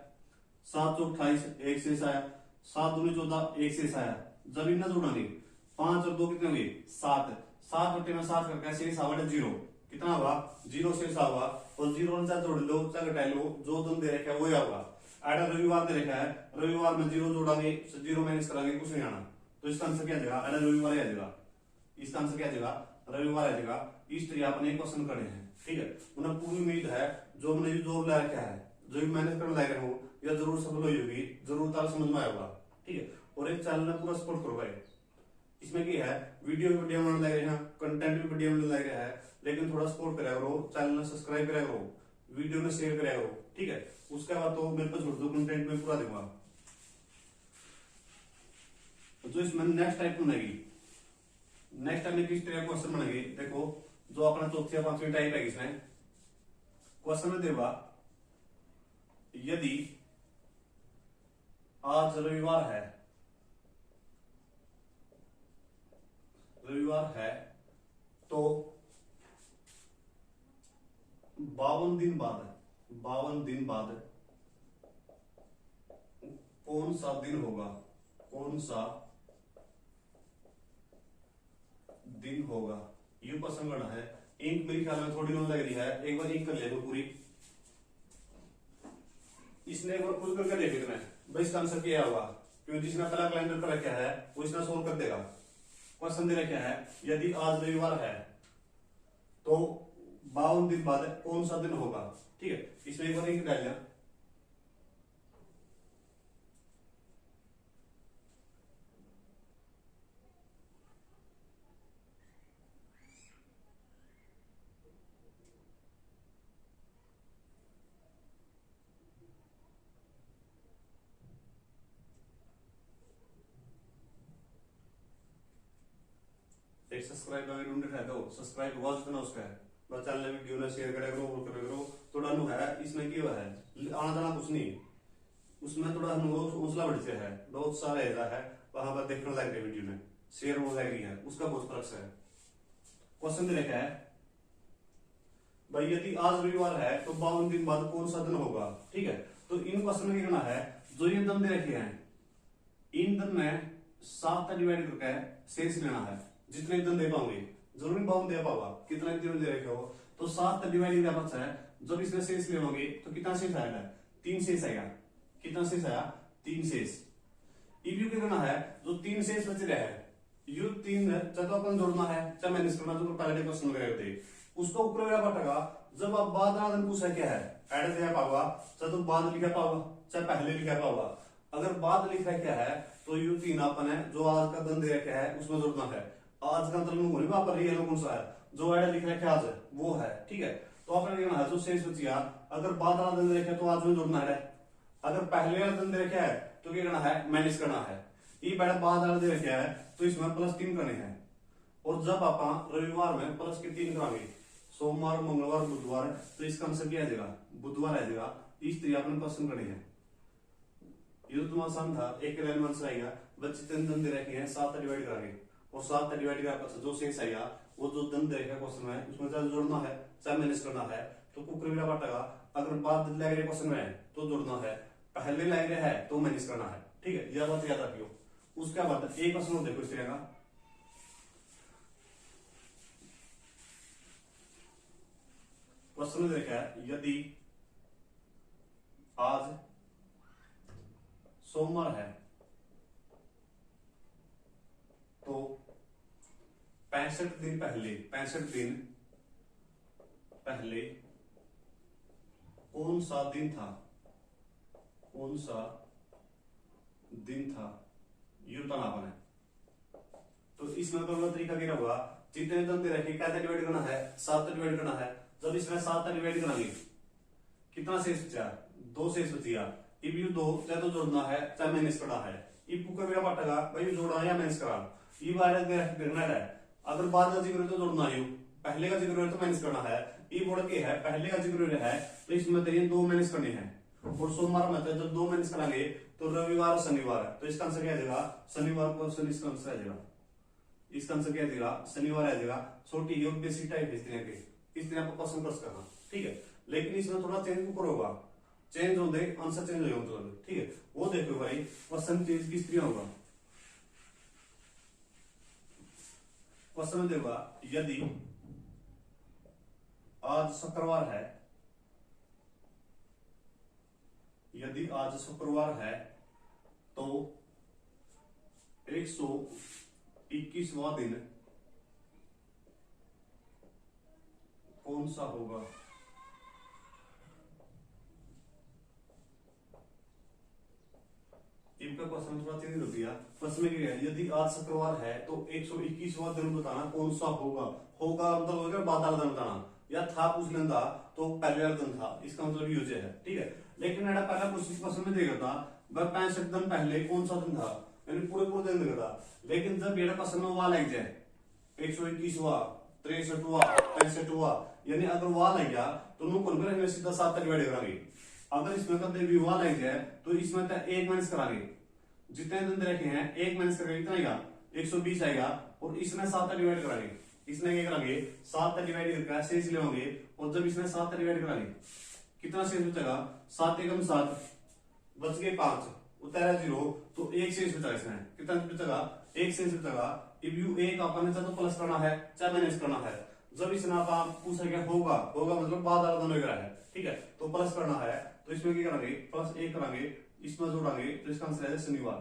7 चौक 28 एक शेष आया, 7 दूनी 14 एक शेष आया। जब इन्हें जोड़ेंगे 5 और 2 कितने हुए 7, 7 बटे में 7 करके शेष आवा 0, कितना होगा 0 शेष आवा। और 0 चाहे जोड़ लो चाहे घटा लो, जो तुम दे रखा है वही आऊगा। एडा रविवार दे रखा है, रविवार में 0 जोड़ांगे 0 माइनस करांगे कुछ नहीं आना, तो इसका आंसर क्या आ जाएगा, एडा रविवार आ जाएगा। इसका आंसर क्या आ जाएगा, रविवार आ जाएगा। इस तरह आपने एक क्वेश्चन करे हैं, ठीक है। उन्हें पूरी उम्मीद है जो मैंने जोर ला रखा है, जो भी मैनेज करने लग रहा हूँ, या जरूर सफल हुई होगी, जरूर तारा समझ में आएगा, ठीक है। और एक चैनल में पूरा सपोर्ट करो भाई। इसमें क्या है, वीडियो भी बढ़िया बनाने लग रहे हैं, कंटेंट भी बढ़िया बनाने लग रहा है, लेकिन थोड़ा सपोर्ट करा करो, चैनल ने सब्सक्राइब करा करो, वीडियो ने शेयर करा करो, ठीक है। उसके बाद तो मेरे को छोड़ दो, कंटेंट में पूरा दूंगा। जो इसमें नेक्स्ट टाइप बनेगी, नेक्स्ट टाइम किस तरह क्वेश्चन बनेगी, देखो जो अपना चौथी या पांचवी टाइप है, इसमें क्वेश्चन में देगा यदि आज रविवार है, तो 52 दिन बाद कौन सा दिन होगा, कौन सा दिन होगा, ये क्वेश्चन करना है। इंक मेरे ख्याल में थोड़ी लग रही है, एक बार इंक कर ले पूरी। इसने एक बार खुद करके देख लेना है भाई, इसका आंसर क्या होगा, क्योंकि जिसने पहला कैलेंडर कर रखा है वो इसने सोल्व कर देगा। क्वेश्चन दे रखा है यदि आज रविवार है तो 52 दिन बाद कौन सा दिन होगा, ठीक है। इसमें एक बार इंक डाल लिया, एक सब्सक्राइब अगर ढूंढ रहा है तो सब्सक्राइब वॉच करना उसका है, बस चैनल में वीडियो ने शेयर करा करो, वो करा करो। थोड़ा नु है इसमें क्या है, आना जाना कुछ नहीं, उसमें थोड़ा हौसला बढ़ से है, बहुत सारा ऐसा है वहां पर देखने लग रही वीडियो में शेयर हो लग रही है, उसका बहुत फर्क है। क्वेश्चन दे रखा है भाई यदि आज रविवार है तो 52 दिन बाद कौन सा दिन होगा, ठीक है। तो इन क्वेश्चन में क्या करना है, जो ये दिन दे रखे हैं इन दिन में 7 का डिवाइड करके शेष लेना है, जितने दिन दे पाओगे, जरूरी बाउंड दे पाओगा, कितने दिन दे रखे हो तो 7 का डिवाइड क्या बचा है। जब इसमें शेष लेोगे तो कितना शेष आएगा, 3 शेष आएगा। कितना शेष आया, 3 शेष। इव्यू क्या करना है, जो 3 शेष बच रहे हैं, यू 3 चाहे तो अपन जोड़ना है चाहे मैनेज करना, जो पहले क्वेश्चन में करते उसको ऊपर वाला पटेगा। जब आप बाद वाला दिन पूछा क्या है, ऐड दिया पाओगा, चाहे तो बाद लिखा पाओगा चाहे पहले लिखा पाओगा। अगर बाद लिखा क्या है तो यू 3 अपन है जो आज का दिन दे रखा है उसमें जोड़ना है। आज का मतलब होने वहां पर रियल कौन सा है, जो ऐड लिख रखा है आज वो है, ठीक है। तो आपने कहना है जो शेष बचिया, अगर बाद वाला दिन दे रखा है तो आज में जोड़ना है, अगर पहले वाला दिन दे रखा है तो क्या करना है, माइनस करना है। ये पहले बाद वाला दे रखा है तो इसमें +3 करने हैं। और जब आप रविवार में प्लस के 3 करांगे, सोमवार मंगलवार बुधवार, तो इसका आंसर क्या आ जाएगा, बुधवार आ जाएगा। इस तरह आपने क्वेश्चन करने हैं। ये तो तुम्हारा आसान था, एक लाइन आंसर आएगा। बच्चे 3 दिन दे रखे हैं, 7 डिवाइड करांगे और 7 डिवाइड कर जो शेष आएगा वो जो दिन दे रखा क्वेश्चन में उसमें चाहे जोड़ना है चाहे माइनस करना है, तो कुकर मेरा बाटेगा। अगर बाद लग रहे क्वेश्चन में तो जोड़ना है, पहले लग रहे है तो माइनस करना है, ठीक है। यह बात याद रखियो। उसके बाद एक क्वेश्चन देखो इस तरह का, क्वेश्चन देखा है यदि आज सोमवार है तो 65 दिन पहले कौन सा दिन था, ये बताना आपने। तो इसमें तो तरीका क्या होगा, जितने दिन दे रखे कैसे डिवाइड करना है, 7 डिवाइड करना है। जब इसमें 7 डिवाइड करांगे कितना शेष बचा, 2 शेष बचिया। इब यू 2 चाहे तो जोड़ना है चाहे माइनस करना है। इब कुकर मेरा बाटेगा भाई जोड़ा या माइनस करा, ये बारे करना है। अगर बाद का जिक्र है तो जोड़ना है, पहले का जिक्र है तो माइनस करना है। ये बोल के है पहले का जिक्र है तो इसमें तेरे 2 माइनस करने हैं। और सोमवार में जब 2 माइनस करांगे तो रविवार और शनिवार है, तो इसका आंसर क्या आ जाएगा, शनिवार को इसका आंसर आ जाएगा। इसका आंसर क्या आ जाएगा, शनिवार आ जाएगा। छोटी योग बेसिक टाइप इस तरह के, इस तरह आपको क्वेश्चन कर करना, ठीक है। लेकिन इसमें थोड़ा चेंज ऊपर होगा, चेंज होते आंसर चेंज हो मतलब, ठीक है। वो देखो भाई क्वेश्चन चेंज किस तरह होगा। क्वेश्चन में देखा यदि आज शुक्रवार है, यदि आज शुक्रवार है तो 121वां दिन कौन सा होगा। इनका क्वेश्चन थोड़ा चेंज हो गया। क्वेश्चन में क्या है, यदि आज शुक्रवार है तो 121वां दिन बताना कौन सा होगा। होगा मतलब होगा बाद वाला दिन बताना, या था पूछ लेता तो पहले वाला दिन था, इसका मतलब यूज है, ठीक है। लेकिन मेरा पहला क्वेश्चन में देखा था वह 65 दिन पहले कौन सा दिन था, यानी पूरे पूरे दिन देखा था। लेकिन जब मेरा क्वेश्चन में वहां लग जाए 121वां 63वां 65वां, यानी अगर वहां लग गया तो नु कौन करेंगे सीधा 7 डिवाइड करेंगे। अगर इसमें कभी भी वहां लग जाए तो इसमें तो 1 माइनस कराएंगे, जितने दिन रखे हैं 1 माइनस करके कितना आएगा 120 आएगा, और इसमें 7 डिवाइड कराएंगे। इसने क्या करेंगे 7 डिवाइड करके शेष लेंगे, और जब इसमें 7 डिवाइड कराएंगे कितना शेष बचेगा 7 एकम 7 बच गए 5 उतारा 0, तो 1 शेष बचा। इसमें कितना बचेगा 1 शेष बचेगा। इफ यू एक अपन चाहे तो प्लस करना है चाहे माइनस करना है। जब इसमें आप पूछेंगे होगा, होगा मतलब बाद वाला दोनों का है, ठीक है, तो प्लस करना है तो इसमें क्या करेंगे +1 करेंगे, इसमें जोड़ेंगे तो इसका आंसर है शनिवार।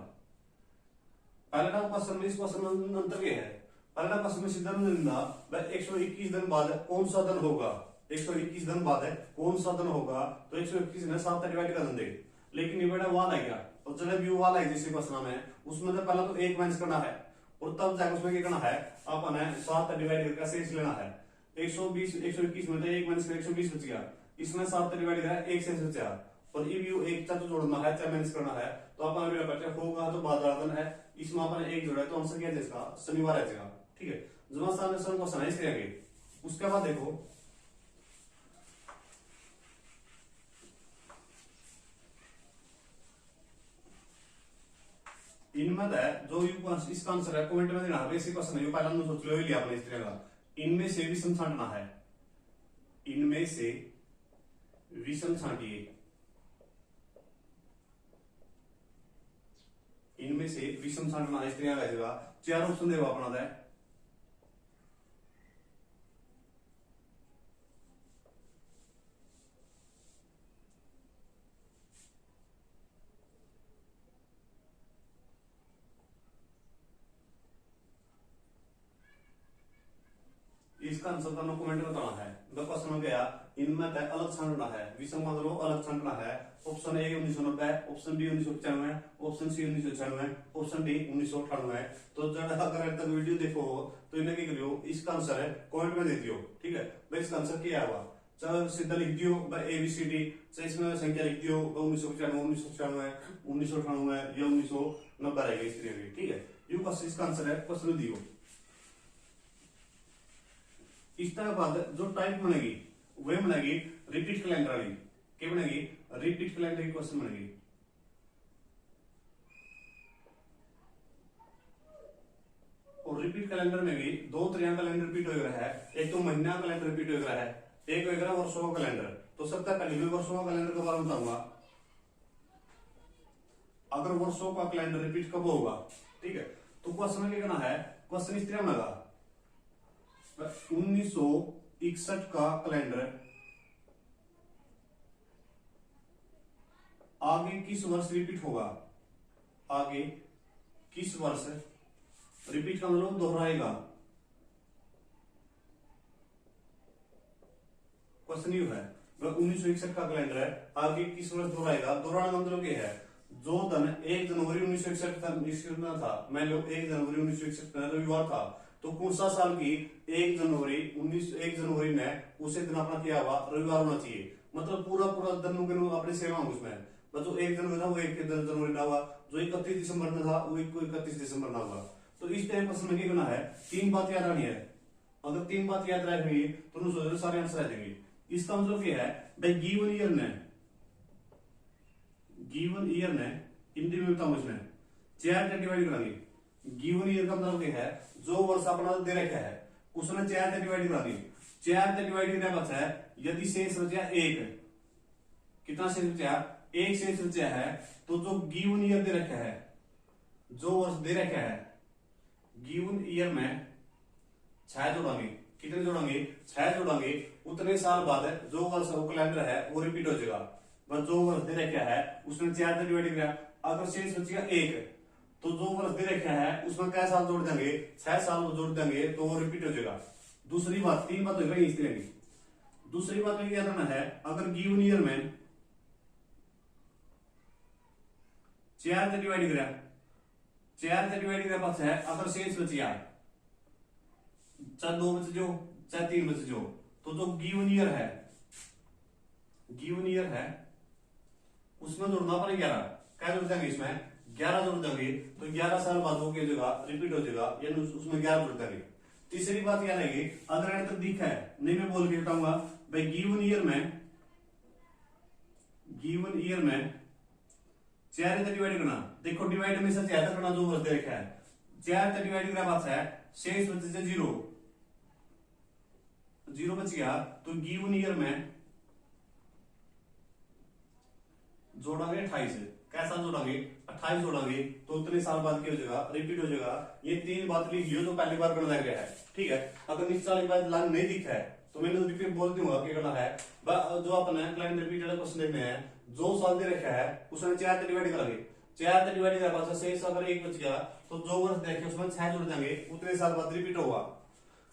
पहला क्वेश्चन में इस क्वेश्चन में अंतर क्या है, पहला क्वेश्चन में सीधा मिलना 121 दिन बाद कौन सा दिन होगा, 121 दिन बाद है कौन सा दिन होगा, तो 121 ने 7 डिवाइड कर देंगे। लेकिन ये बेटा वाला गया, और जब व्यू वाला है जैसे क्वेश्चन में उसमें तो पहला तो 1 माइनस करना है, और तब जाकर उसमें क्या करना है अपन है 7 डिवाइड करके शेष लेना है। 120 121 में तो 1 माइनस कर 120 बच गया, इसमें 7 डिवाइड करा 1 शेष बचा, और इफ यू एक चाहे तो जोड़ना है चाहे माइनस करना है, तो अपन अभी बच्चा होगा तो बाद वाला दिन है, इसमें अपन 1 जोड़ा है तो आंसर क्या है इसका शनिवार आ जाएगा, ठीक है। जमा सामने क्वेश्चन है इसके आगे। उसके बाद देखो इनमें जो इसका आंसर है कमेंट में देना है। बेसिक क्वेश्चन है, पहला हमने सोच लिया आपने इस तरह का, इनमें से विषम छांटना है, इनमें से विषम छांटिए, इनमें से विषम छांटना है, इस तरह का जगह 4 ऑप्शन देगा अपना है। इसका आंसर तो कमेंट में बताना है। दो क्वेश्चन में गया इनमें तय अलग छांटना है, विषम मतलब अलग छांटना है। Option A 1990, option B 1995, option C 1996, option D 1998। तो जब अगर तक वीडियो देखो तो इन्हें क्या करियो इसका आंसर है कमेंट में दे दियो, ठीक है भाई। इसका आंसर क्या है हुआ, चाहे सीधा लिख दियो ABCD, चाहे इसमें संख्या लिख दियो 1995 1996 1998 या 1990 रहेगा इस तरह की, ठीक है। यू इसका आंसर है क्वेश्चन दियो। इस तरह बाद जो टाइप बनेगी वह बनेगी रिपीट कैलेंडर वाली, क्या बनेगी रिपीट कैलेंडर की क्वेश्चन बनेगी। और रिपीट कैलेंडर में भी 2 तरह का कैलेंडर रिपीट हो रहा है, एक तो महीना कैलेंडर रिपीट हो रहा है, एक हो रहा है वर्षों का कैलेंडर। तो सबसे पहले मैं वर्षों का कैलेंडर के बारे में बताऊंगा। अगर वर्षों का कैलेंडर रिपीट कब होगा, ठीक है, तो क्वेश्चन में क्या करना है, क्वेश्चन इस तरह बनेगा 1961 का कैलेंडर आगे किस वर्ष रिपीट होगा, आगे किस वर्ष रिपीट का मतलब दोहराएगा। क्वेश्चन यू है 1961 का कैलेंडर है आगे किस वर्ष दोहराएगा। दोहराने का मतलब क्या है, जो दिन 1 जनवरी 1961 में था, मान लो 1 जनवरी 1961 रविवार था, तो कौन सा साल की 1 जनवरी में उसे दिन अपना क्या हुआ रविवार होना चाहिए। मतलब पूरा दिन अपने सेवा उसमें, जो 1 जनवरी था वो 1 जनवरी ना हुआ, जो 31 दिसंबर में था वो 31 दिसंबर ना हुआ। तो इस टाइप क्वेश्चन में क्या करना है, 3 बात याद रखनी है। अगर 3 बात याद रखेंगे तो सारे आंसर आ जाएंगे। इसका मतलब क्या है भाई गिवन ईयर ने हिंदी में बताऊं इसमें 4 से डिवाइड करेंगे। गिवन ईयर का मतलब क्या है, जो वर्ष अपना दे रखा है उसने 4 से डिवाइड करा दी, 4 से डिवाइड करने बचा है, यदि शेष बचा 1 कितना शेष बचा, एक शेष बचा है। तो जो गिवन ईयर दे रखा है, जो वर्ष दे रखा है, गिवन ईयर में 6 जोड़ेंगे। कितने जोड़ेंगे, 6 जोड़ेंगे। उतने साल बाद जो वर्ष कैलेंडर है वो रिपीट हो जाएगा। बस जो वर्ष दे रखा है उसमें 4 से डिवाइड किया, अगर शेष बचेगा 1, तो जो वर्ष दे रखा है उसमें क्या साल जोड़ देंगे, 6 साल जोड़ देंगे तो वो रिपीट हो जाएगा। दूसरी बात, 3 बात हो गई इस तरह की। दूसरी बात में क्या करना है, अगर गिवन ईयर में 4 से डिवाइड करा, 4 से डिवाइड करा पास है, अगर शेष बचिया चाहे 2 बचे जो चाहे 3 बचे जो, तो जो गिवन ईयर है, गिवन ईयर है उसमें जोड़ना पर 11, क्या जोड़ देंगे, इसमें 11 जोड़ देंगे। तो 11 साल बाद वो क्या जगह रिपीट हो जाएगा, यानी उसमें 11 जोड़ देंगे। तीसरी बात क्या रहेगी, अगर एंड तक दिखा है, नहीं मैं बोल के बताऊंगा भाई गिवन ईयर में, गिवन ईयर में 4 से डिवाइड करना। देखो डिवाइड हमेशा 4 तक करना, जो वर्ष दे रखा है 4 से डिवाइड करा बात है, शेष बचे से 0 बच गया। तो गिवन ईयर में जोड़ेंगे 28, कैसा जोड़ेंगे, 28 जोड़ेंगे। तो उतने साल बाद क्या हो जाएगा, रिपीट हो जाएगा। ये 3 बात लिखियो जो पहली बार करना गया है, ठीक है। अगर नीचे वाली बात लाइन नहीं दिखा है तो मैंने तो रिपीट बोल दूंगा क्या करना है। जो अपने क्लाइंट रिपीट वाले क्वेश्चन देखने हैं, जो साल दे रखा है उसमें 4 से डिवाइड करेंगे, 4 से डिवाइड करने बाद शेष अगर 1 बच गया तो जो वर्ष देखे उसमें 6 जोड़ देंगे, उतने साल बाद रिपीट होगा।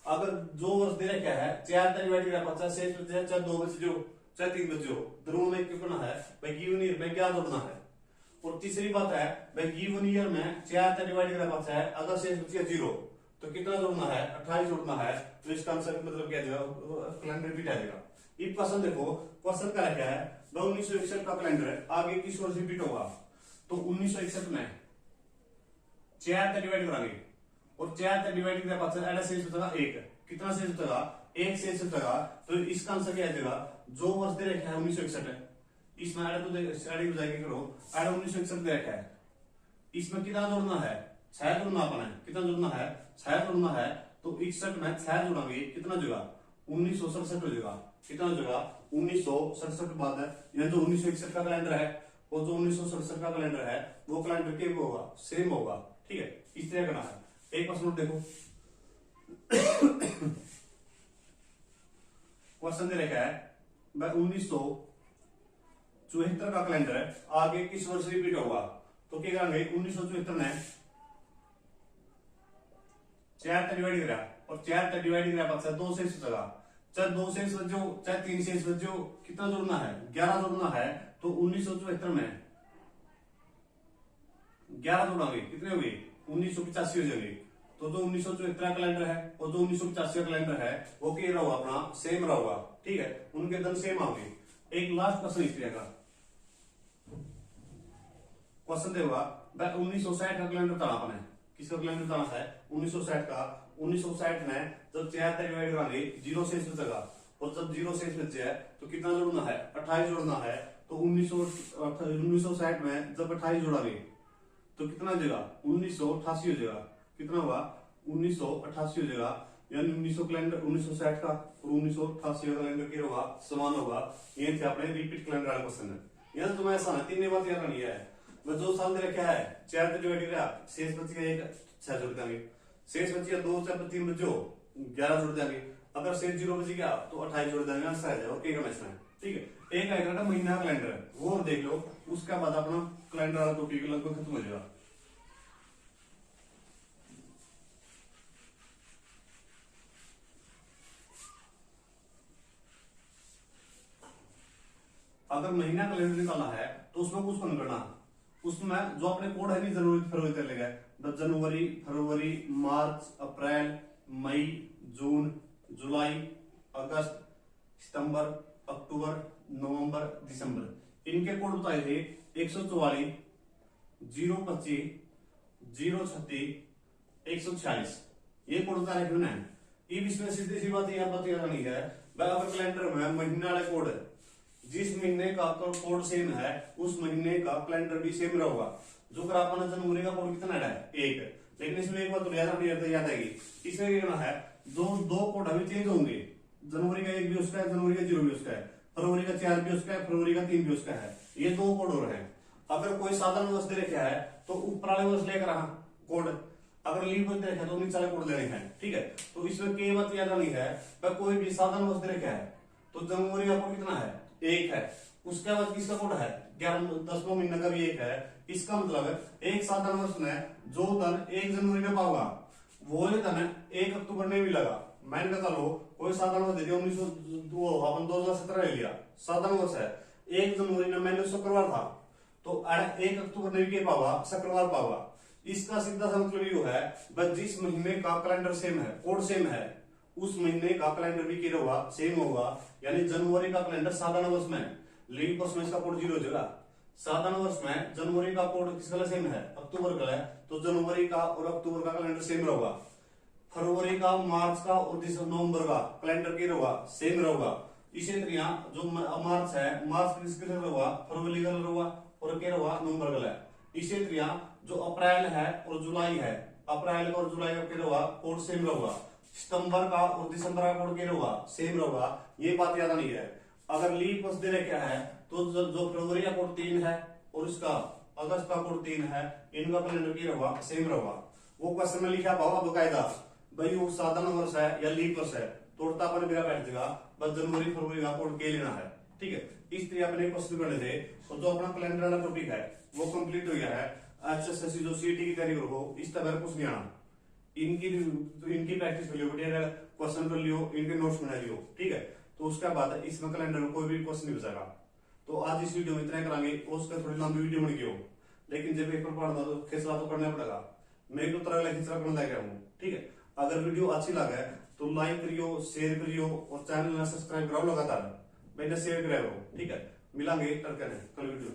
अगर जो वर्ष दे रखा है 4 से डिवाइड करने बाद शेष बच जाए, चाहे 2 बच जो चाहे 3 बच जो, दोनों में क्या करना है भाई, गिवन ईयर में क्या जोड़ना है। और तीसरी बात है भाई गिवन ईयर में 4 से डिवाइड करने बाद है, अगर शेष बच गया 0 तो कितना जोड़ना है, 28 जोड़ना है। तो इसका आंसर मतलब क्या जाएगा, कैलेंडर रिपीट आ जाएगा। ये क्वेश्चन देखो, क्वेश्चन का क्या है, 1961 का कैलेंडर है, आगे किस वर्ष रिपीट होगा। तो 1961 में 4 से डिवाइड कराएंगे और 4 से डिवाइड करने बाद ऐसा शेष बचेगा 1। कितना शेष बचेगा, 1 शेष बचेगा। तो इसका आंसर क्या आ जाएगा, जो वर्ष दे रखा है 1961, इसमें ऐड तो ऐड जाएगी करो, ऐड 1961 दे रखा है, इसमें कितना जोड़ना है, 6 जोड़ना अपना है। कितना जोड़ना है, 6 जोड़ना है। तो 61 में 6 जोड़ेंगे, कितना होगा, 1967 हो जाएगा। कितना हो जाएगा, 1967 बात है। यह जो 1961 का कैलेंडर है और जो 1967 का कैलेंडर है वो कैलेंडर के होगा, सेम होगा, ठीक है। इस तरह करना है। एक क्वेश्चन देखो, क्वेश्चन दे रखा है 1974 का कैलेंडर है, आगे किस वर्ष रिपीट होगा। तो क्या करेंगे, 1974 में 4 से डिवाइड करा और 4 से डिवाइड करा पास 2 शेष बचेगा, चाहे 2 शेष बचो चाहे 3 शेष बचो, कितना जोड़ना है, 11 जोड़ना है। तो 1974 में 11 जोड़ेंगे, कितने हो गए, 1985 हो जाएंगे। तो जो 1974 कैलेंडर है और जो 1985 कैलेंडर है वो क्या रहा अपना सेम रहा, ठीक है, उनके दिन सेम आओगे। एक लास्ट क्वेश्चन इस तरह का क्वेश्चन देगा, 1960 का कैलेंडर बताना अपने, किसका कैलेंडर बताना है, 1960 का। 1960 में जब 4 से डिवाइड कराएंगे 0 शेष बचेगा और जब 0 शेष बचे है तो कितना जोड़ना है, 28 जोड़ना है। तो 1960 में जब 28 जोड़ेंगे तो कितना हो जाएगा, 1988 हो जाएगा। कितना होगा, 1988 हो जाएगा। यानी 1900 कैलेंडर 1960 का और 1988 का कैलेंडर क्या होगा, समान होगा। ये थे अपने रिपीट कैलेंडर वाले क्वेश्चन है। यहाँ तुम्हें ऐसा है 3 बात याद करनी है, बस जो साल दे रखा है 4 से डिवाइड किया, शेष बच गया 1, 6 जोड़ देंगे, शेष बच गया 2 चाहे 3 बचो 11 जोड़ देंगे, अगर शेष 0 बच गया तो 28 जोड़ देंगे, आंसर आ जाएगा। और क्या करना इसमें, ठीक है। एक आएगा ना महीना कैलेंडर, वो देख लो, उसका बाद अपना कैलेंडर वाला टॉपिक लगभग खत्म हो जाएगा। अगर महीना कैलेंडर निकालना है तो उसमें कुछ नहीं करना, उसमें जो अपने कोड है नहीं जनवरी फरवरी तक लेगा, जनवरी फरवरी मार्च अप्रैल मई जून जुलाई अगस्त सितंबर अक्टूबर नवंबर दिसंबर, इनके कोड बताए थे 144 025 036 146, ये कोड बता रखे हैं। इसमें सीधी सी बात यह बता नहीं है, अगर कैलेंडर में महीना वाले कोड जिस महीने का कोड सेम है उस महीने का कैलेंडर भी सेम रहेगा। जो करापाना जनवरी का कोड कितना है 1, लेकिन इसमें एक बात याद आएगी, इसमें क्या करना है, जो 2 कोड हमें चेंज होंगे, जनवरी का 1 भी उसका है, जनवरी का 0 भी उसका है, फरवरी का 4 भी उसका है, फरवरी का 3 भी उसका है। ये 2 कोड और है। अगर कोई साधारण वर्ष दे रखा है तो ऊपर वाले वर्ष लेकर रहा कोड, अगर लीप वर्ष दे रखा है तो नीचे वाले कोड लेने हैं, ठीक है। तो इसमें के बात याद नहीं है, पर कोई भी साधारण वर्ष दे रखा है तो जनवरी का कोड कितना है, 1 है। उसके बाद किसका कोड है 11, 10वां महीना का भी 1 है। इसका मतलब है एक साधारण वर्ष में जो धन 1 जनवरी में पाऊंगा वो धन 1 अक्टूबर में मिलेगा। मैंने कहा लो कोई साधारण वर्ष दे दिया 2017 ले लिया, साधारण वर्ष है, 1 जनवरी में मैंने शुक्रवार था तो 1 अक्टूबर में भी पावा शुक्रवार पावा। इसका सीधा सा मतलब ये है बस जिस महीने का कैलेंडर सेम है, कोड सेम है, उस महीने का कैलेंडर भी क्या होगा, सेम होगा। यानी जनवरी का कैलेंडर साधारण वर्ष में, लीप वर्ष में इसका कोड 0 हो जाएगा। साधारण वर्ष में जनवरी का कोड किसका सेम है, अक्टूबर का है, तो जनवरी का और अक्टूबर का कैलेंडर सेम रहेगा। फरवरी का, मार्च का और नवंबर का कैलेंडर क्या रहेगा, सेम रहेगा। इसी तरह जो मार्च है, मार्च किसके रहेगा, फरवरी का रहेगा और क्या रहेगा, नवंबर का है। इसी तरह जो अप्रैल है और जुलाई है, अप्रैल का और जुलाई का क्या रहेगा, कोड सेम रहेगा। सितंबर का और दिसंबर का कोड क्या रहेगा, सेम रहेगा। ये बात याद नहीं है। अगर लीप वर्ष दे क्या है तो जो फरवरी का कोड 3 है और इसका अगस्त का कोड 3 है, इनका कैलेंडर क्या रहेगा, सेम रहेगा। वो क्वेश्चन में लिखा पाओ बकायदा भाई वो साधारण वर्ष है या लीप वर्ष है, तोड़ता पर मेरा बैठ जाएगा, बस जनवरी फरवरी का कोड के लेना है, ठीक है। इस तरह अपने क्वेश्चन करने थे। और जो अपना कैलेंडर वाला टॉपिक है वो कंप्लीट हो गया है। HSSC जो सीटी की तैयारी करो इस तरह कुछ नहीं आना, इनकी प्रैक्टिस कर लियो, बढ़िया क्वेश्चन कर लियो, इनके नोट्स बना लियो, ठीक है। तो उसके बाद इसमें कैलेंडर में कोई भी क्वेश्चन नहीं बचेगा। तो आज इस वीडियो में इतना करांगे, उसका थोड़ी लंबी वीडियो बन गई हो, लेकिन जब पेपर पढ़ना तो खिसरा तो करना पड़ेगा। मैं तो तरह खिसरा करना लग रहा हूँ, ठीक है। अगर वीडियो अच्छी लगे तो लाइक करियो, शेयर करियो और चैनल सब्सक्राइब कराओ लगातार, मैंने शेयर कराओ, ठीक है। मिलांगे कल वीडियो।